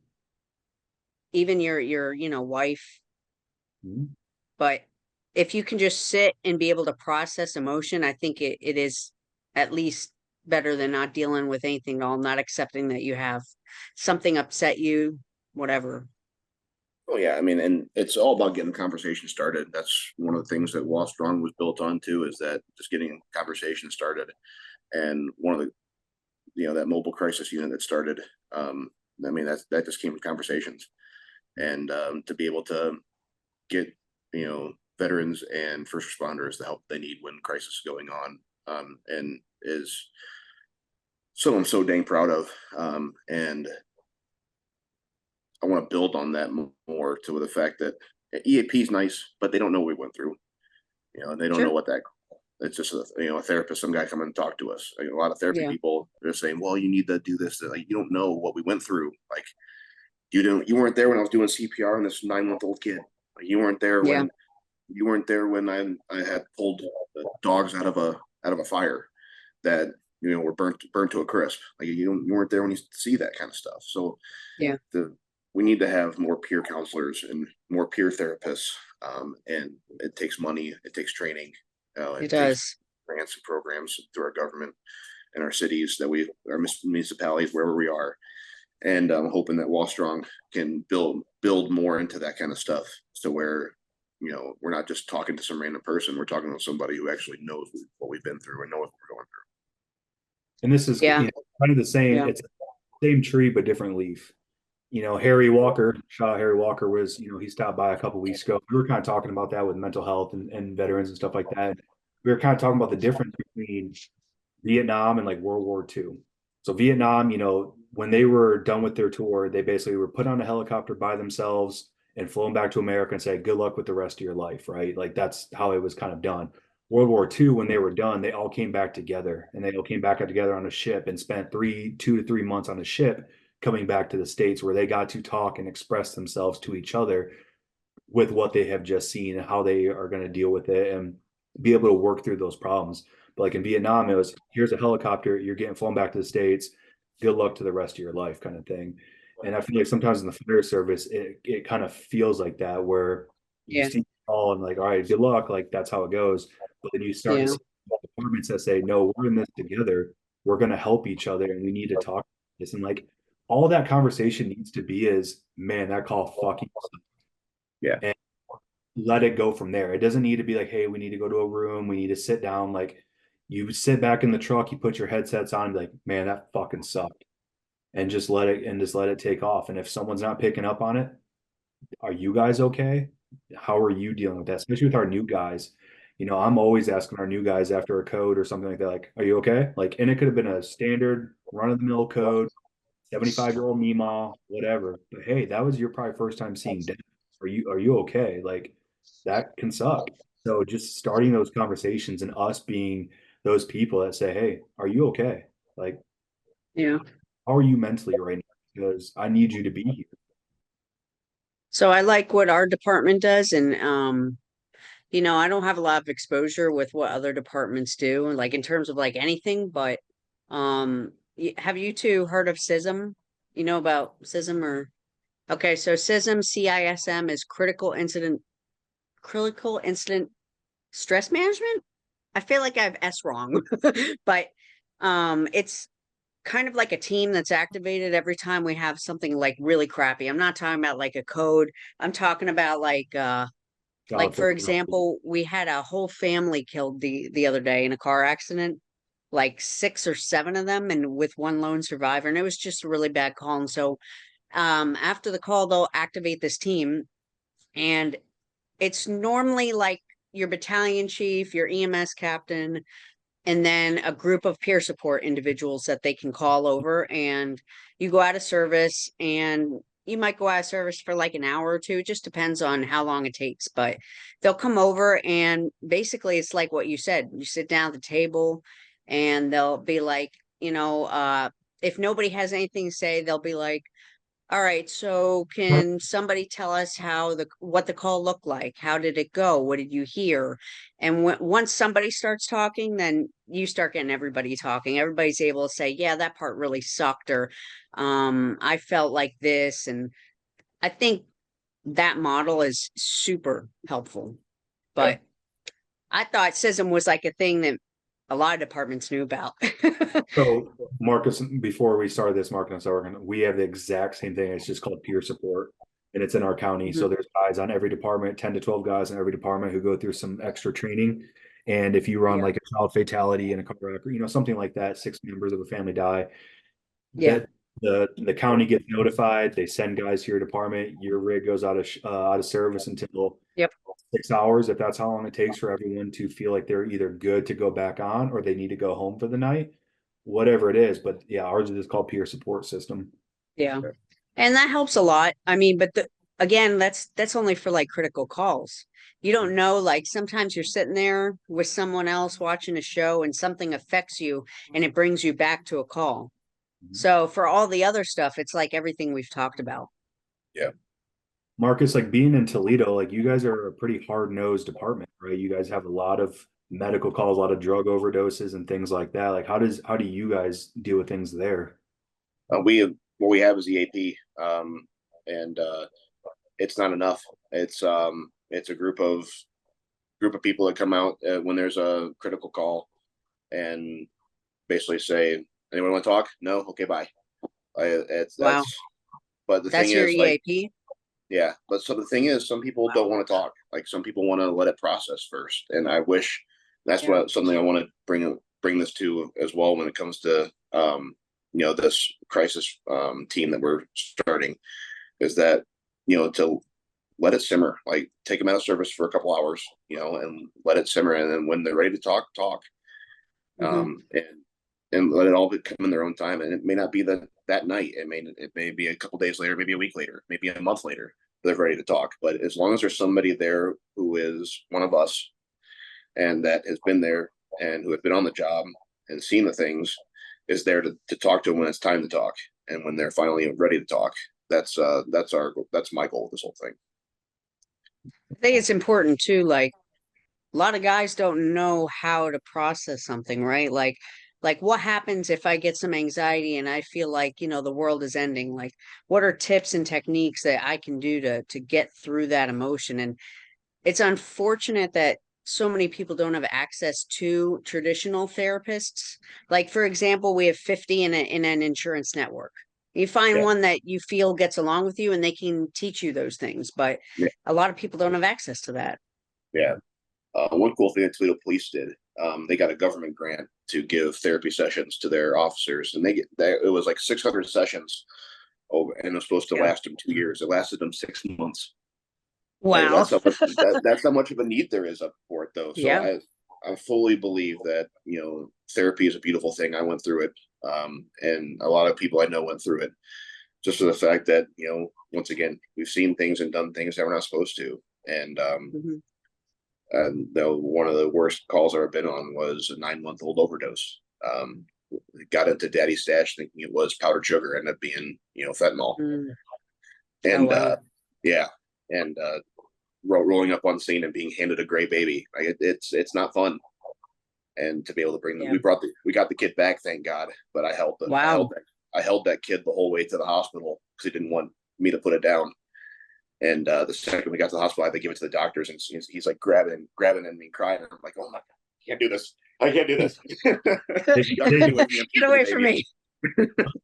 even your, wife. Mhm. But if you can just sit and be able to process emotion, I think it is at least better than not dealing with anything at all, not accepting that you have something upset you, whatever. Oh yeah, I mean, and it's all about getting conversation started. That's one of the things that Waugh Strong was built on too, is that just getting conversation started. And one of the, that mobile crisis unit that started, I mean, that just came from conversations. And to be able to get, veterans and first responders the help they need when crisis is going on, and is so I'm so dang proud of. And I want to build on that more, to the fact that EAP is nice, but they don't know what we went through. And they don't know Sure. what that. It's just a therapist, some guy come and talk to us. Like, a lot of therapy Yeah. people, they're saying, "Well, you need to do this." Like, you don't know what we went through. Like, you weren't there when I was doing CPR on this 9-month old kid. Like, Yeah. you weren't there when I had pulled dogs out of a fire that were burnt to a crisp. Like, you weren't there when you see that kind of stuff. So Yeah. the we need to have more peer counselors and more peer therapists. And it takes money, it takes training, It it takes does. grants and programs through our government and our cities, our municipalities, wherever we are. And I'm hoping that Waugh Strong can build more into that kind of stuff, so where we're not just talking to some random person, we're talking to somebody who actually knows what we've been through and knows what we're going And this is, Yeah. kind of the same, Yeah. it's the same tree, but different leaf. Harry Walker, Shaw Harry Walker was, he stopped by a couple weeks ago. We were kind of talking about that with mental health and veterans and stuff like that. We were kind of talking about the difference between Vietnam and like World War II. So Vietnam, when they were done with their tour, they basically were put on a helicopter by themselves and flown back to America and said, good luck with the rest of your life, right? Like that's how it was kind of done. World War II, when they were done, they all came back together and they all came back together on a ship and spent 2 to 3 months on a ship coming back to the States, where they got to talk and express themselves to each other with what they have just seen and how they are going to deal with it and be able to work through those problems. But like in Vietnam, it was, here's a helicopter, you're getting flown back to the States, good luck to the rest of your life, kind of thing. And I feel like sometimes in the fire service, it kind of feels like that, where you Yeah. see all and like, all right, good luck, like that's how it goes. But then you start to Yeah. see departments that say, no, we're in this together, we're going to help each other, and we need to talk this. And like all that conversation needs to be is, man, that call fucking sucked, through. and let it go from there. It doesn't need to be like, hey, we need to go to a room, we need to sit down. Like you sit back in the truck, you put your headsets on, and be like, man, that fucking sucked. And just let it take off. And if someone's not picking up on it, are you guys okay? How are you dealing with that? Especially with our new guys. I'm always asking our new guys after a code or something like that, like, are you okay? Like, and it could have been a standard run of the mill code, 75-year-old Mima, whatever. But hey, that was your probably first time seeing death. Are you okay? Like that can suck. So just starting those conversations and us being those people that say, hey, are you okay? Like, Yeah. how are you mentally right now? Because I need you to be here. So I like what our department does, and I don't have a lot of exposure with what other departments do, like in terms of like anything, but have you two heard of CISM? You know about CISM or okay, so CISM, CISM is critical incident stress management. I feel like I have S wrong, but it's kind of like a team that's activated every time we have something like really crappy. I'm not talking about like a code. I'm talking about like Child for pornography. example, we had a whole family killed the other day in a car accident, like 6 or 7 of them, and with one lone survivor, and it was just a really bad call. And so after the call, they'll activate this team, and it's normally like your battalion chief, your EMS captain, and then a group of peer support individuals that they can call over. And you go out of service, and you might go out of service for like an hour or two. It just depends on how long it takes, but they'll come over, and basically it's like what you said. You sit down at the table, and they'll be like, if nobody has anything to say, they'll be like, all right, so can somebody tell us what the call looked like? How did it go? What did you hear? And once somebody starts talking, then you start getting everybody talking. Everybody's able to say, yeah, that part really sucked, or I felt like this. And I think that model is super helpful. Yeah. But I thought CISM was like a thing that a lot of departments knew about. So, Marcus, before we started this, Marcus, we have the exact same thing. It's just called peer support, and it's in our county. So Mhm. there's guys on every department, 10 to 12 guys in every department who go through some extra training. And if you run Yeah. like a child fatality in a car wreck, or something like that, 6 members of a family die, Yeah. that the county gets notified. They send guys to your department. Your rig goes out of service until Yep. 6 hours, if that's how long it takes for everyone to feel like they're either good to go back on or they need to go home for the night, whatever it is. But yeah, ours is called peer support system. Yeah. And that helps a lot. I mean, but again, that's only for like critical calls. You don't know, like sometimes you're sitting there with someone else watching a show and something affects you and it brings you back to a call. So for all the other stuff, it's like everything we've talked about. Yeah. Marcus, like being in Toledo, like you guys are a pretty hard-nosed department, right? You guys have a lot of medical calls, a lot of drug overdoses and things like that. Like how do you guys deal with things there? What we have is EAP, and it's not enough. It's a group of people that come out when there's a critical call and basically say, anyone want to talk? No, okay, bye. It's Wow. that's But the thing That's your is, like, EAP? yeah, but so the thing is, some people don't want to talk. Like, some people want to let it process first, and I wish that's Yeah. what something I want to bring this to as well when it comes to this crisis team that we're starting, is that to let it simmer, like take them out of service for a couple hours, and let it simmer, and then when they're ready to talk, talk, Hmm. and let it all come in their own time. And it may not be that night. It may be a couple days later, maybe a week later, maybe a month later. They're ready to talk. But as long as there's somebody there who is one of us and that has been there and who has been on the job and seen the things, is there to talk to them when it's time to talk and when they're finally ready to talk. That's my goal with this whole thing. I think it's important too, like a lot of guys don't know how to process something, right? Like what happens if I get some anxiety and I feel like, the world is ending? Like what are tips and techniques that I can do to get through that emotion? And it's unfortunate that so many people don't have access to traditional therapists. Like for example, we have 50 in an insurance network. You find Yeah, one that you feel gets along with you and they can teach you those things, but yeah, a lot of people don't have access to that. yeah. One cool thing that Toledo Police did, they got a government grant to give therapy sessions to their officers, and it was like 600 sessions over, and it was supposed to Yeah. last them 2 years. It lasted them 6 months. Wow. That's how much of a need there is up for it, though. So Yeah. I fully believe that therapy is a beautiful thing. I went through it, and a lot of people I know went through it. Just for the fact that once again, we've seen things and done things that we're not supposed to, Mhm. and though one of the worst calls I've ever been on was a 9-month-old overdose. Got into daddy's stash thinking it was powdered sugar, ended up being fentanyl, Mm. Oh and wow. yeah, and rolling up on scene and being handed a gray baby. Like it's not fun. And to be able to bring them, Yeah. we got the kid back, thank God. But Wow. I held that kid the whole way to the hospital because he didn't want me to put it down. And the second we got to the hospital, I had to give it to the doctors, and he's like grabbing at me, crying. And I'm like, oh my God, I can't do this. I can't do this. Take, Doctors take, are with me. I'm Get keeping the away from baby. me.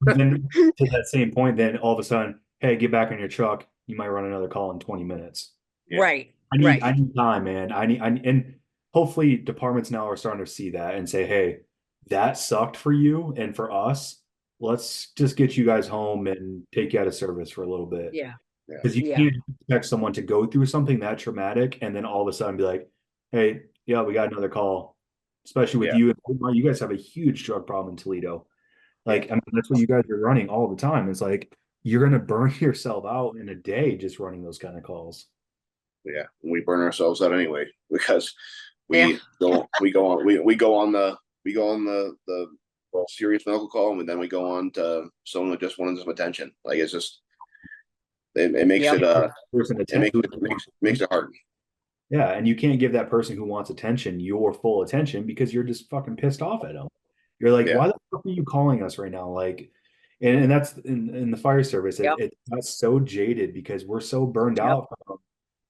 Then to that same point, then all of a sudden, hey, get back in your truck. You might run another call in 20 minutes. Yeah, Right, I right. need time, man. And hopefully departments now are starting to see that and say, hey, that sucked for you and for us. Let's just get you guys home and take you out of service for a little bit. Yeah, yeah, Because you yeah, can't expect someone to go through something that traumatic and then all of a sudden be like, hey, yeah, we got another call. Especially with yeah, you. You guys have a huge drug problem in Toledo. yeah, Like, I mean, that's what you guys are running all the time. It's like you're gonna burn yourself out in a day just running those kind of calls. yeah. We burn ourselves out anyway because yeah. we go on the serious medical call, and then we go on to someone who just wanted some attention. Like it's just it makes Yep. it Person it atten- who makes it hard. Yeah, and you can't give that person who wants attention your full attention because you're just fucking pissed off at them. You're like, Yeah, why the fuck are you calling us right now? Like, and that's in the fire service. Yep. That's so jaded because we're so burned Yep. out from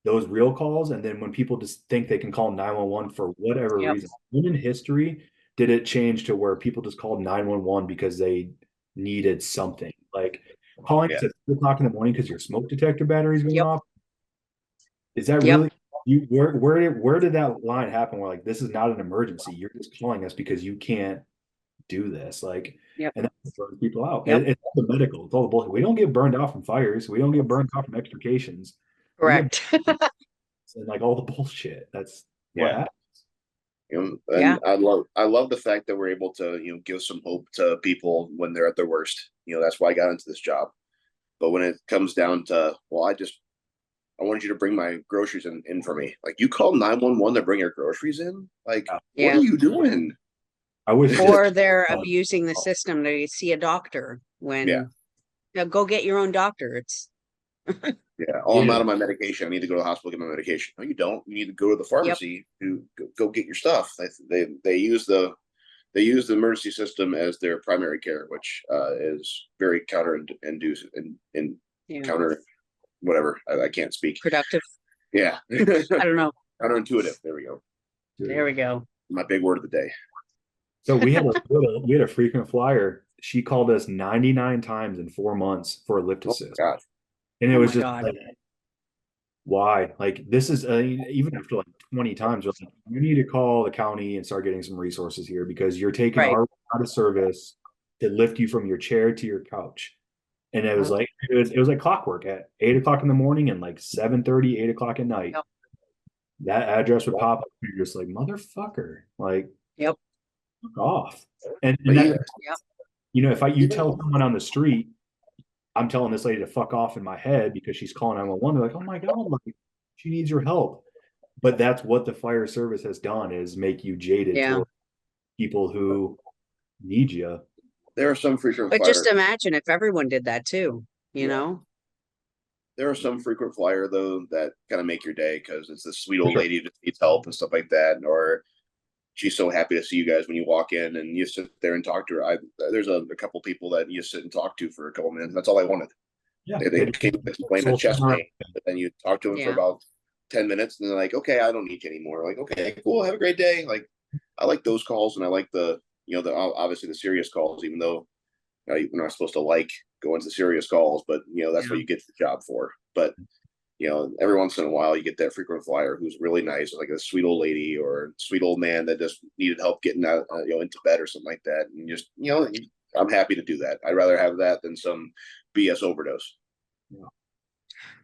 those real calls, and then when people just think they can call 911 for whatever Yep. reason. When in history did it change to where people just called 911 because they needed something? Like calling yeah, us at 2 o'clock in the morning because your smoke detector battery's going Yep. off. Is that Yep. really you? Where did that line happen? Where like this is not an emergency. You're just calling us because you can't do this. Like, Yep. and that burns people out. Yep. It's all the medical. It's all the bullshit. We don't get burned out from fires. We don't get burned out from extrications. We get Correct. and like all the bullshit. That's what yeah. happens. Yeah. And I love the fact that we're able to give some hope to people when they're at their worst. That's why I got into this job. But when it comes down to, well, I wanted you to bring my groceries in for me. Like you call 911 to bring your groceries in. Like what are Yeah. you doing? I wish Or they're uh, abusing the system to see a doctor Yeah, when, go get your own doctor. It's yeah. Oh, I'm out yeah. of my medication. I need to go to the hospital to get my medication. No, you don't. You need to go to the Yep. pharmacy to go get your stuff. They use the emergency system as their primary care, which is very counter-induced and Yeah. counter whatever. I can't speak. Productive. Yeah, I don't know. counterintuitive. There we go. There we go. My big word of the day. So we had a frequent flyer. She called us 99 times in 4 months for a lift Oh assist. my gosh. And it Oh was my just God. like, why? Like, this is even after like 20 times, we're like, you need to call the county and start getting some resources here because you're taking Right. our out of service to lift you from your chair to your couch. And it was Yep. like, it was like clockwork at 8 o'clock in the morning and like 7:30, 8 o'clock at night. Yep. That address would pop up. And you're just like, motherfucker, like, Yep. fuck off. And But that, Yep. if you tell someone on the street, I'm telling this lady to fuck off in my head because she's calling 911. They're like, oh my God, like, she needs your help. But that's what the fire service has done is make you jaded Yeah. toward people who need you. there are some frequent But just flyer. imagine if everyone did that too, you Yeah, know? there are some frequent flyer though that kind of make your day because it's this sweet For old sure. lady who just needs help and stuff like that, or she's so happy to see you guys when you walk in and you sit there and talk to her. There's a couple people that you sit and talk to for a couple minutes. That's all I wanted. Yeah. They came to explain a Soul chest center. pain, but then you talk to them for Yeah. about 10 minutes, and they're like, "Okay, I don't need you anymore." Like, okay, cool, have a great day. Like, I like those calls, and I like the obviously the serious calls, even though you're not supposed to like going to the serious calls, but that's what Yeah. you get the job for. But every once in a while you get that frequent flyer who's really nice, like a sweet old lady or sweet old man that just needed help getting out, into bed or something like that. And just, I'm happy to do that. I'd rather have that than some BS overdose.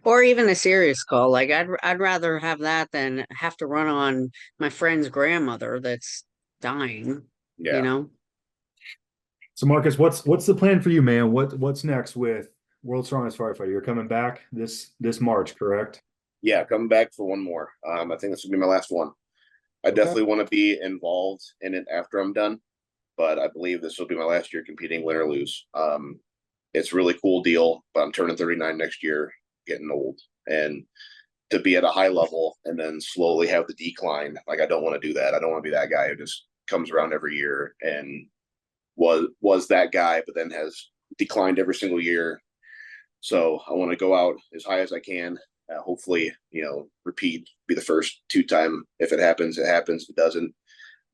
Or even a serious call. Like I'd rather have that than have to run on my friend's grandmother that's dying, you Yeah. know? So Marcus, what's the plan for you, man? What's next with World's Strongest Firefighter? You're coming back this March, correct? Yeah. Coming back for one more. I think this will be my last one. I Okay. definitely want to be involved in it after I'm done, but I believe this will be my last year competing, win or lose. It's a really cool deal, but I'm turning 39 next year, getting old, and to be at a high level and then slowly have the decline. Like I don't want to do that. I don't want to be that guy who just comes around every year and was that guy, but then has declined every single year. So I want to go out as high as I can. Hopefully, repeat, be the first 2 time. If it happens, it happens. If it doesn't,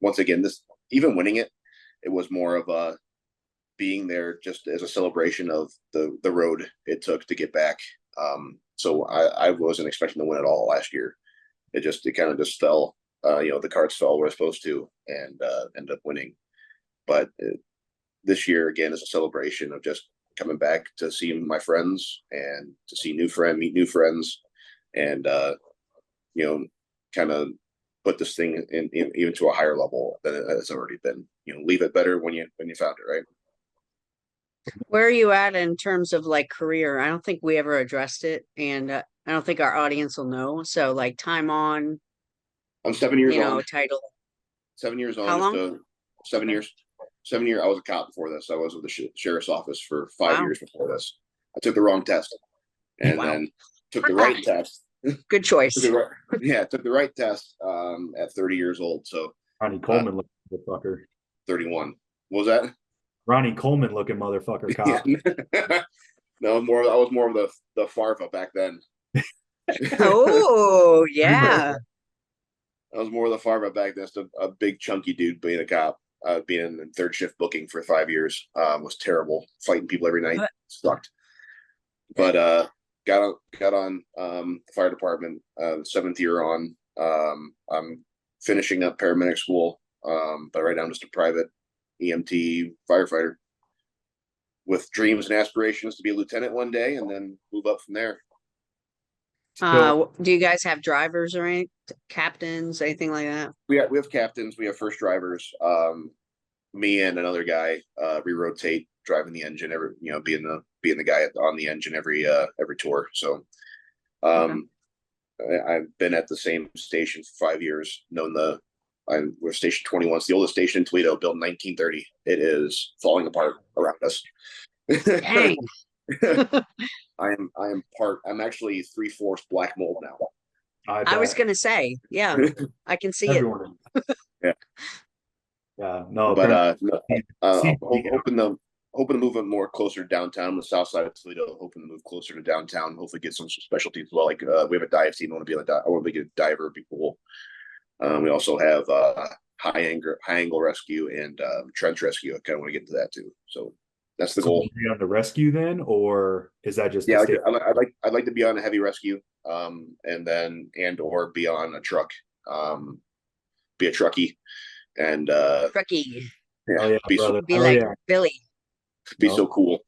once again, this even winning it, it was more of a being there just as a celebration of the road it took to get back. So I wasn't expecting to win at all last year. It kind of just fell. The cards fell where it's supposed to, and ended up winning. But this year again is a celebration of just coming back to see my friends and to see meet new friends, and kind of put this thing in even to a higher level than it has already been. Leave it better when you found it, right? Where are you at in terms of like career? I don't think we ever addressed it, and I don't think our audience will know. So like time on, I'm 7 years on. title. 7 years on. How long? 7 years. 7 year. I was a cop before this. I was with the sheriff's office for 5 years before this. I took the wrong test, and then took the right test. Good choice. took the right test at 30 years old. So Ronnie Coleman looking motherfucker. 31. What was that? Ronnie Coleman looking motherfucker cop. No, I was more of the Farva back then. Oh yeah. I was more of the Farva back then. Just a big chunky dude being a cop. Being in third shift booking for 5 years was terrible. Fighting people every night sucked. But got on the fire department, 7th year on. I'm finishing up paramedic school, but right now I'm just a private EMT firefighter with dreams and aspirations to be a lieutenant one day and then move up from there. Do you guys have drivers or any captains, anything like that? We have captains, we have first drivers. Me and another guy, we rotate driving the engine being the guy on the engine every tour. So I've been at the same station for 5 years. We're Station 21. It's the oldest station in Toledo, built in 1930. It is falling apart around us. Dang. I'm actually 3/4 black mold now. I was gonna say, yeah, I can see it. Yeah. No, but hoping to move it more closer to downtown, on the south side of Toledo. Hoping to move closer to downtown. Hopefully get some specialties as well. Like we have a dive team. I want to be a diver. Be cool. We also have high angle rescue and trench rescue. I kind of want to get into that too. So that's the goal. Be on the rescue then, or is that just I'd like to be on a heavy rescue, or be on a truck, be a truckie, and Truckie. Yeah, be like Billy. Be so cool.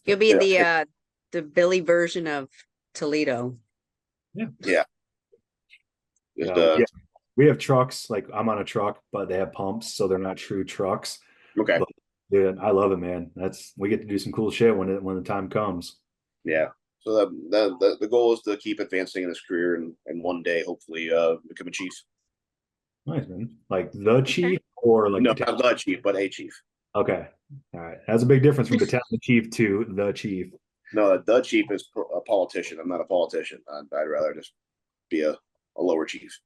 You'll be the Billy version of Toledo. Yeah. We have trucks. Like I'm on a truck, but they have pumps, so they're not true trucks. Okay. But, dude, I love it, man. We get to do some cool shit when the time comes. Yeah. So the goal is to keep advancing in his career and one day hopefully become a chief. Nice, man. Like the chief or like no, not the chief, but a chief. Okay. All right. That's a big difference from battalion chief to the chief. No, the chief is a politician. I'm not a politician. I'd rather just be a lower chief.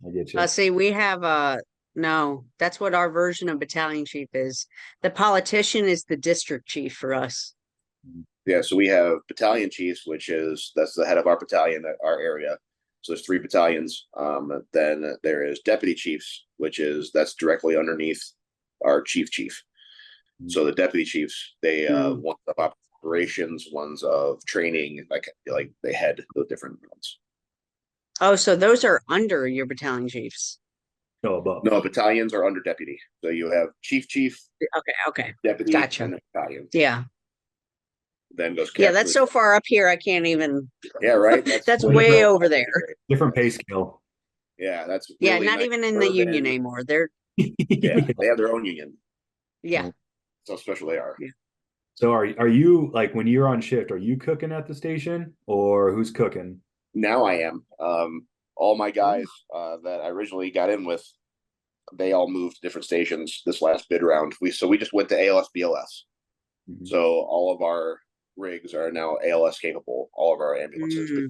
I get you. See, we have no, that's what our version of battalion chief is. The politician is the district chief for us. Yeah, so we have battalion chiefs, that's the head of our battalion, our area. So there's 3 battalions. Then there is deputy chiefs, that's directly underneath our chief. So the deputy chiefs, they one's of operations, one's of training, like they head those different ones. Oh, so those are under your battalion chiefs. No, above. No, battalions are under deputy. So you have chief, okay, deputy, gotcha. and battalion. Yeah. Then goes captain. Yeah, that's so far up here I can't even. Yeah, right. That's way over there. Different pay scale. Yeah, that's really not nice even in the union anymore. They're yeah, they have their own union. Yeah. That's how special they are. Yeah. So are you, like, when you're on shift, are you cooking at the station, or who's cooking? Now I am. All my guys that I originally got in with, they all moved to different stations this last bid round. We just went to ALS BLS. Mm-hmm. So all of our rigs are now ALS capable. All of our ambulances.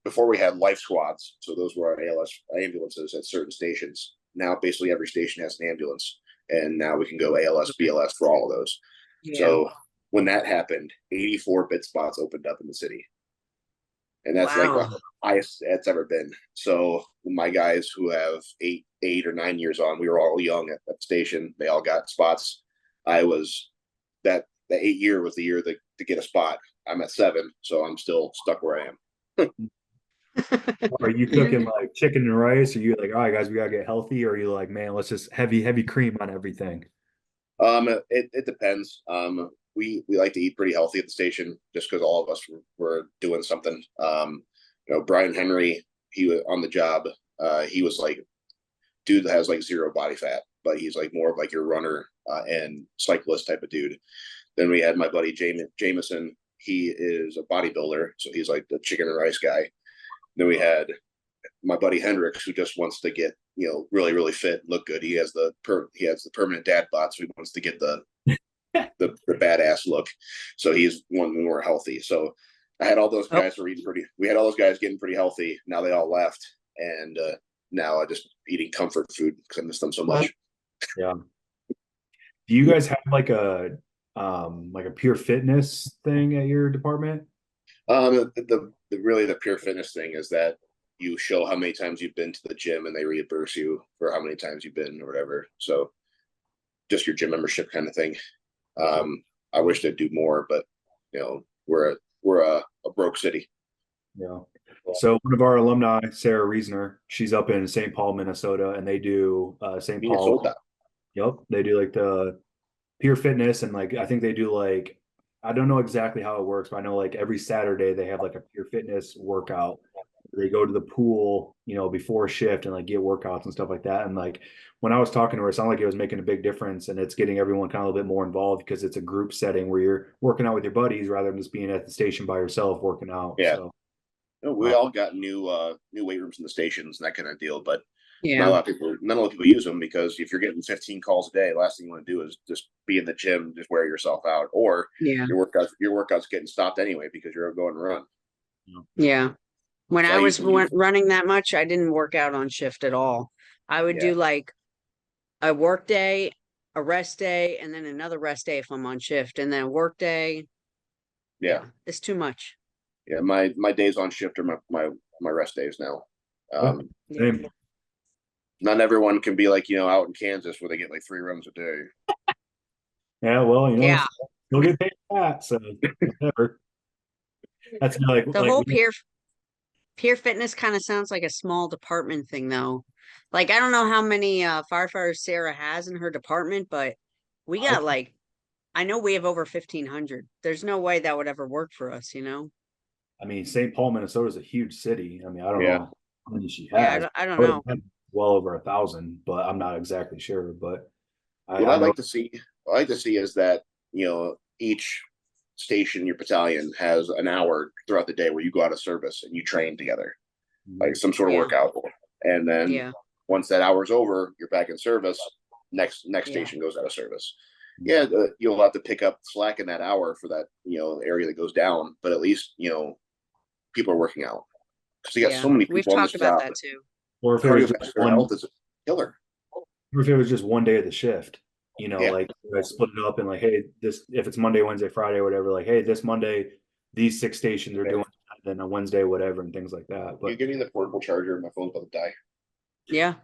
Before we had life squads, so those were our ALS ambulances at certain stations. Now basically every station has an ambulance, and now we can go ALS BLS for all of those. Yeah. So when that happened, 84 bid spots opened up in the city. And that's like the highest it's ever been. So my guys who have 8 or 9 years on, we were all young at that station. They all got spots. I was that 8 year was the year to get a spot. I'm at 7, so I'm still stuck where I am. Are you cooking like chicken and rice? Are you like, all right, guys, we gotta get healthy? Or are you like, man, let's just heavy cream on everything? It depends. We like to eat pretty healthy at the station just because all of us were doing something. Brian Henry, he was on the job. He was like, dude that has like zero body fat, but he's like more of like your runner and cyclist type of dude. Then we had my buddy Jameson. He is a bodybuilder, so he's like the chicken and rice guy. Then we had my buddy Hendrix, who just wants to get really really fit, look good. He has the permanent dad bod, so he wants to get the badass look. So he's one more healthy. So I had all those guys were eating pretty. We had all those guys getting pretty healthy. Now they all left, and now I just eating comfort food because I miss them so much. Yeah. Do you guys have like a pure fitness thing at your department? Really the pure fitness thing is that you show how many times you've been to the gym and they reimburse you for how many times you've been or whatever. So just your gym membership kind of thing. I wish they'd do more, but we're a broke city. Yeah. So one of our alumni, Sarah Reasoner, she's up in St. Paul, Minnesota, and they do St. Paul. Minnesota. Yep, they do like the pure fitness, and like I think they do like, I don't know exactly how it works, but I know like every Saturday they have like a pure fitness workout. They go to the pool, before shift and like get workouts and stuff like that. And like when I was talking to her, it sounded like it was making a big difference, and it's getting everyone kind of a little bit more involved because it's a group setting where you're working out with your buddies rather than just being at the station by yourself working out. Yeah. So We all got new weight rooms in the stations and that kind of deal, but not a Yeah. lot of people use them because if you're getting 15 calls a day, last thing you want to do is just be in the gym, just wear yourself out, or Yeah. your workouts getting stopped anyway because you're going to run. Yeah. When So I was used to use, running that much, I didn't work out on shift at all. I would yeah, do like a work day, a rest day, and then another rest day if I'm on shift, and then a work day. yeah, Yeah, it's too much. yeah. My days on shift are my rest days now. yeah, Um, Yeah. same. Not everyone can be like out in Kansas where they get like 3 runs a day. Yeah, well, Yeah. you'll get paid for that, so whatever. That's The whole peer fitness kind of sounds like a small department thing though. Like I don't know how many firefighters Sarah has in her department, but we got like I know we have over 1,500. There's no way that would ever work for us, I mean, St. Paul, Minnesota is a huge city. I mean, I don't Yeah. know how many she Yeah, has. I don't I would know. imagine well over 1,000, but I'm not exactly sure. But What I know, I like to see is that each station, your battalion has an hour throughout the day where you go out of service and you train together, like some sort of Yeah. workout, and then Yeah. once that hour's over, you're back in service. Next Yeah. station goes out of service. Yeah, you'll have to pick up slack in that hour for that area that goes down, but at least people are working out because you got so Yeah. many We've people on this talked about job. that too. or if it was just Cardiovascular health is a killer. or if it was just one day of the shift, Yeah, like I split it up and like, hey, this if it's Monday, Wednesday, Friday, whatever, like, hey, this Monday, these 6 stations are doing, then on Wednesday, whatever, and things like that. you But give me the portable charger. My phone's about to die. Yeah.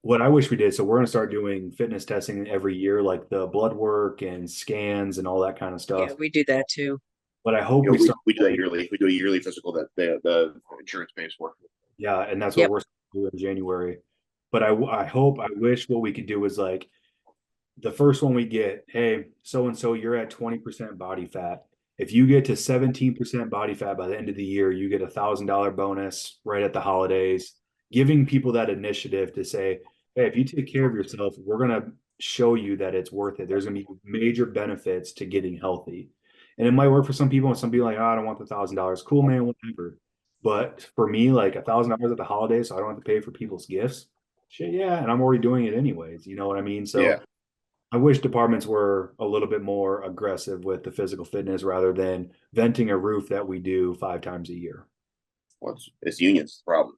what I wish we did, so we're gonna start doing fitness testing every year, like the blood work and scans and all that kind of Yeah, stuff. we do that too. But I hope we start. We do that yearly. We do a yearly physical that the insurance pays for. Yeah, and that's what Yep. we're doing in January. But I wish what we could do is like the first one we get, hey, so and so, you're at 20% body fat. If you get to 17% body fat by the end of the year, you get $1,000 bonus right at the holidays, giving people that initiative to say, hey, if you take care of yourself, we're gonna show you that it's worth it. There's gonna be major benefits to getting healthy. And it might work for some people, and some people are like, oh, I don't want the $1,000. Cool, man, whatever. But for me, like $1,000 at the holidays, so I don't have to pay for people's gifts. Shit, yeah, and I'm already doing it anyways. You know what I mean? Yeah. So I wish departments were a little bit more aggressive with the physical fitness rather than venting a roof that we do 5 times a year. Well, it's unions the problem.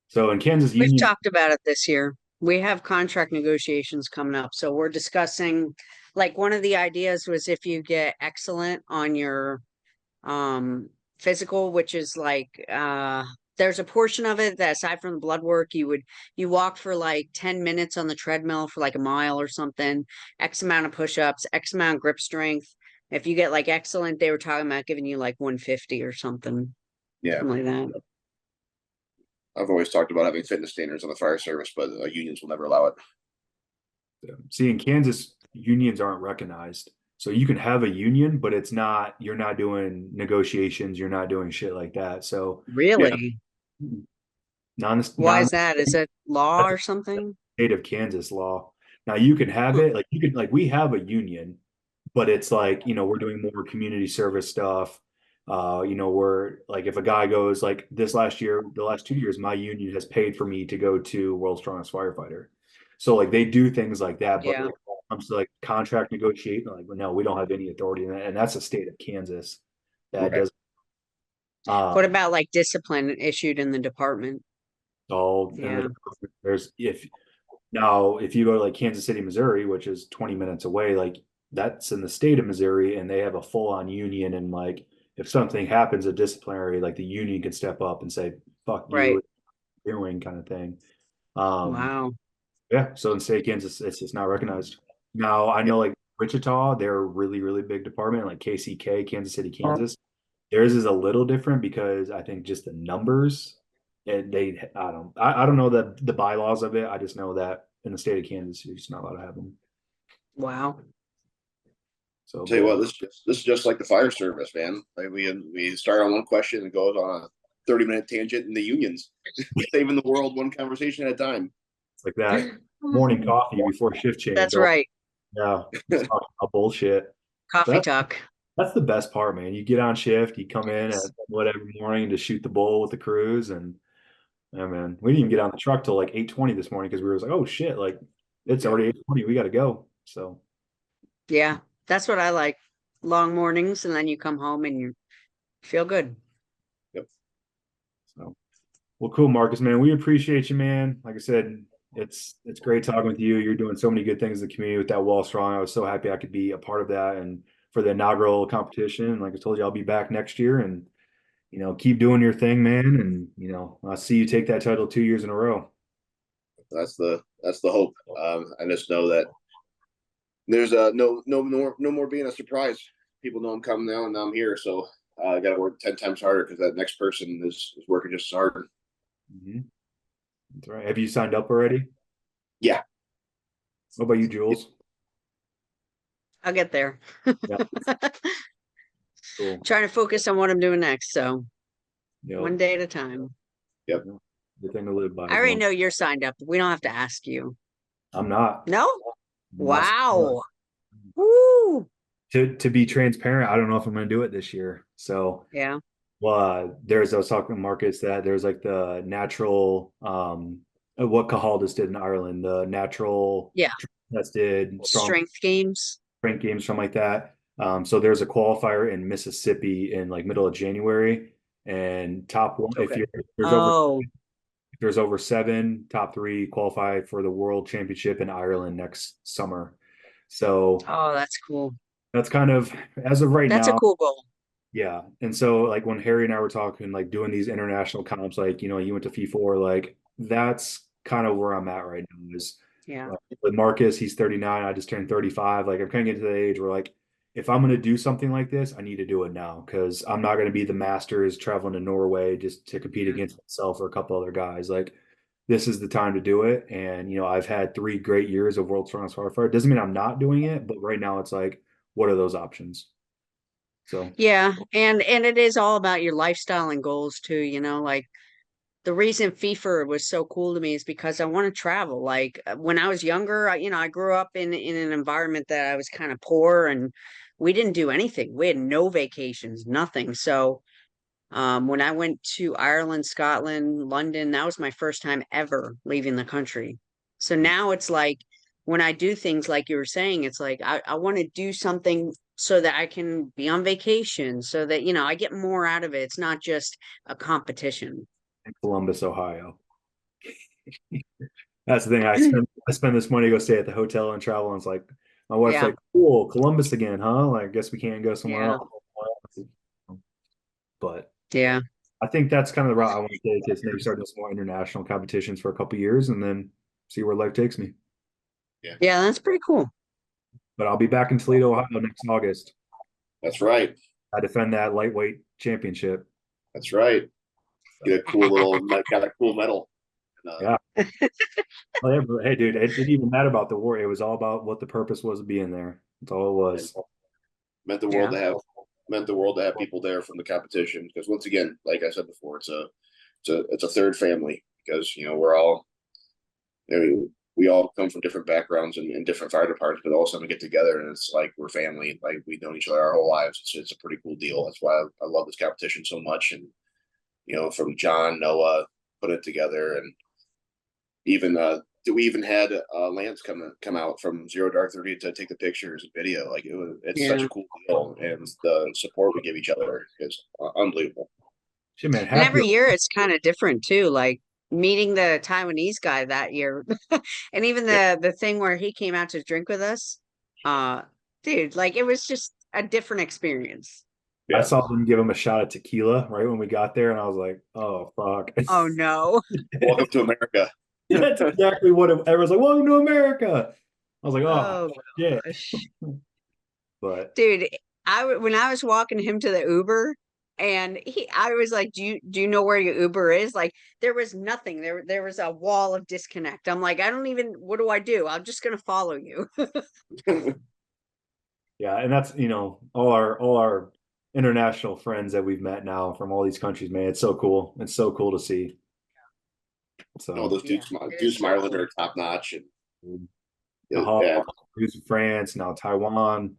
So in Kansas We've Union, talked about it this year. We have contract negotiations coming up. So we're discussing, like one of the ideas was if you get excellent on your physical, which is like there's a portion of it that aside from the blood work, you walk for like 10 minutes on the treadmill for like a mile or something, X amount of push-ups, X amount of grip strength. If you get like excellent, they were talking about giving you like 150 or something, Yeah, something like that. I've always talked about having fitness standards on the fire service, but unions will never allow it. See, in Kansas, unions aren't recognized. So you can have a union, but it's not, you're not doing negotiations, you're not doing shit like that. So Yeah, Really? Why non is that? Is it law that's a or something? state of Kansas law. Now you can have Hmm. it, like you can, like we have a union, but it's like, we're doing more community service stuff. We're like, if a guy goes like this last year, the last 2 years, my union has paid for me to go to World's Strongest Firefighter. So like they do things like that, but Yeah. when it comes to like contract negotiating, like, well, no, we don't have any authority in that. And that's a state of Kansas that right. does What um about like discipline issued in the department? all in Yeah. the there's if now if you go to like Kansas City, Missouri, which is 20 minutes away, like that's in the state of Missouri and they have a full-on union and like if something happens, a disciplinary, like the union can step up and say, fuck you, Right. doing kind of thing. Um, Wow. yeah, so in the state of Kansas, it's just not recognized. Now I Yeah. know like Wichita, they're a really, really big department, like KCK, Kansas City, Kansas. Theirs is a little different because I think just the numbers, I don't know the bylaws of it. I just know that in the state of Kansas, you're just not allowed to have them. Wow. So, Tell but you what, yeah, this is just like the fire service, man. Like we start on one question and goes on a 30-minute tangent in the unions, saving the world one conversation at a time. it's like that morning coffee before shift change. That's Oh, right. yeah, just talking about bullshit. Coffee But talk. that's the best part, man. You get on shift, you come in at whatever morning to shoot the bull with the crews, and yeah, man, we didn't even get on the truck till like 8:20 this morning because we were like, oh shit, like it's Yeah. already 8:20, we got to go. So, Yeah. That's what I like. Long mornings, and then you come home and you feel good. Yep. so well, cool, Marcus, man. We appreciate you, man. Like I said, it's great talking with you. You're doing so many good things in the community with that Waugh Strong. I was so happy I could be a part of that and for the inaugural competition. And like I told you, I'll be back next year and keep doing your thing, man. And I'll see you take that title 2 years in a row. That's the hope. I just know that there's no more being a surprise. People know I'm coming now and I'm here, so I got to work 10 times harder because that next person is working just as hard. Mm-hmm. That's right. Have you signed up already? Yeah. What about you, Jules? I'll get there. Yeah, cool. Trying to focus on what I'm doing next. So one Yep. day at a time. Yep. Good thing to live by I as already long. know you're signed up. We don't have to ask you. I'm not. No? I'm not Wow. Woo. to be transparent. I don't know if I'm going to do it this year. So, Yeah. I was talking to Marcus that there's like the natural, what Cahaldus did in Ireland, the natural Yeah. tested strong Strength games. strength games, something like that. So there's a qualifier in Mississippi in like middle of January, and top one Okay. if there's over Oh, if there's over seven, top three qualify for the World Championship in Ireland next summer. So oh, that's cool. that's kind of as of right That's a now. cool goal. Yeah. And so like when Harry and I were talking, like doing these international comps, like, you went to FIFO, like that's kind of where I'm at right now is Yeah. with Marcus, he's 39. I just turned 35. Like I'm kind of getting to the age where like, if I'm going to do something like this, I need to do it now because I'm not going to be the masters traveling to Norway just to compete Yeah. against myself or a couple other guys. Like this is the time to do it. And, I've had 3 great years of World Strongest Firefighter. It doesn't mean I'm not doing it, but right now it's like, what are those options? So Yeah, and it is all about your lifestyle and goals too, like the reason FIFA was so cool to me is because I want to travel. Like when I was younger, I grew up in an environment that I was kind of poor and we didn't do anything. We had no vacations, nothing. So when I went to Ireland, Scotland, London, that was my first time ever leaving the country. So now it's like when I do things like you were saying, it's like I want to do something so that I can be on vacation, so that, I get more out of it. It's not just a competition. in Columbus, Ohio. That's the thing. I spend this money to go stay at the hotel and travel. And it's like my wife's Yeah, like, "Cool, Columbus again, huh? Like, I guess we can't go somewhere yeah, else." But yeah. I think that's kind of the route I want to take, is maybe start doing some more international competitions for a couple years and then see where life takes me. Yeah, that's pretty cool. But I'll be back in Toledo, Ohio next August. That's right. I defend that lightweight championship. That's right. Get a cool little, got a cool medal. Yeah. Oh, yeah, but hey, dude, it didn't even matter about the war. It was all about what the purpose was of being there. That's all it was. Meant the world to have people there from the competition, because once again, like I said before, it's a third family, because we're all, we all come from different backgrounds and different fire departments, but all of a sudden we get together and it's like we're family, like we've known each other our whole lives. It's a pretty cool deal. That's why I love this competition so much. And from John, Noah put it together, and even we even had Lance come out from Zero Dark 30 to take the pictures and video. Like it's such a cool deal, and the support we give each other is unbelievable. Shit, man, And every year it's kind of different too. Like meeting the Taiwanese guy that year, and even the thing where he came out to drink with us. Dude, like it was just a different experience. I saw them give him a shot of tequila right when we got there, and I was like, "Oh fuck!" Oh no! Welcome to America. That's exactly what everyone's like. Welcome to America. I was like, "Oh, yeah." But dude, when I was walking him to the Uber, and I was like, "Do you know where your Uber is?" Like there was nothing. There was a wall of disconnect. I'm like, I don't even. What do I do? I'm just gonna follow you. yeah, and that's all our international friends that we've met now from all these countries, man. It's so cool. It's so cool to see. So no, those dudes smiling are top notch, and who's from France, now Taiwan.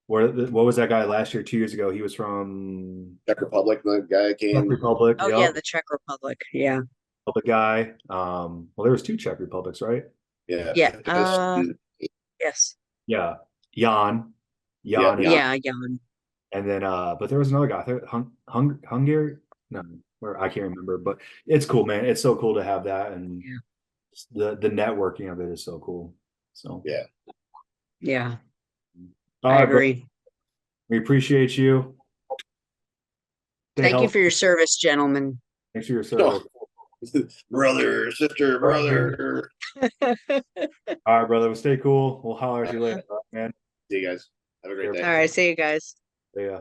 What was that guy last year, 2 years ago? He was from Czech Republic. The guy came. Czech Republic. Oh yeah, the Czech Republic. Yeah. The guy. Well, there was two Czech Republics, right? Yeah. Yeah. Yes. Yeah. Jan. Yeah. Jan. And then but there was another guy. Hungary? No, where I can't remember, but it's cool, man. It's so cool to have that, and the networking of it is so cool. So yeah. All I right, agree. bro. We appreciate you. Thank you for your service, gentlemen. Thanks for your service. Brother, sister, brother. All right, brother. Well, stay cool. We'll holler at you later, man. See you guys. Have a great day. All right, see you guys. Yeah.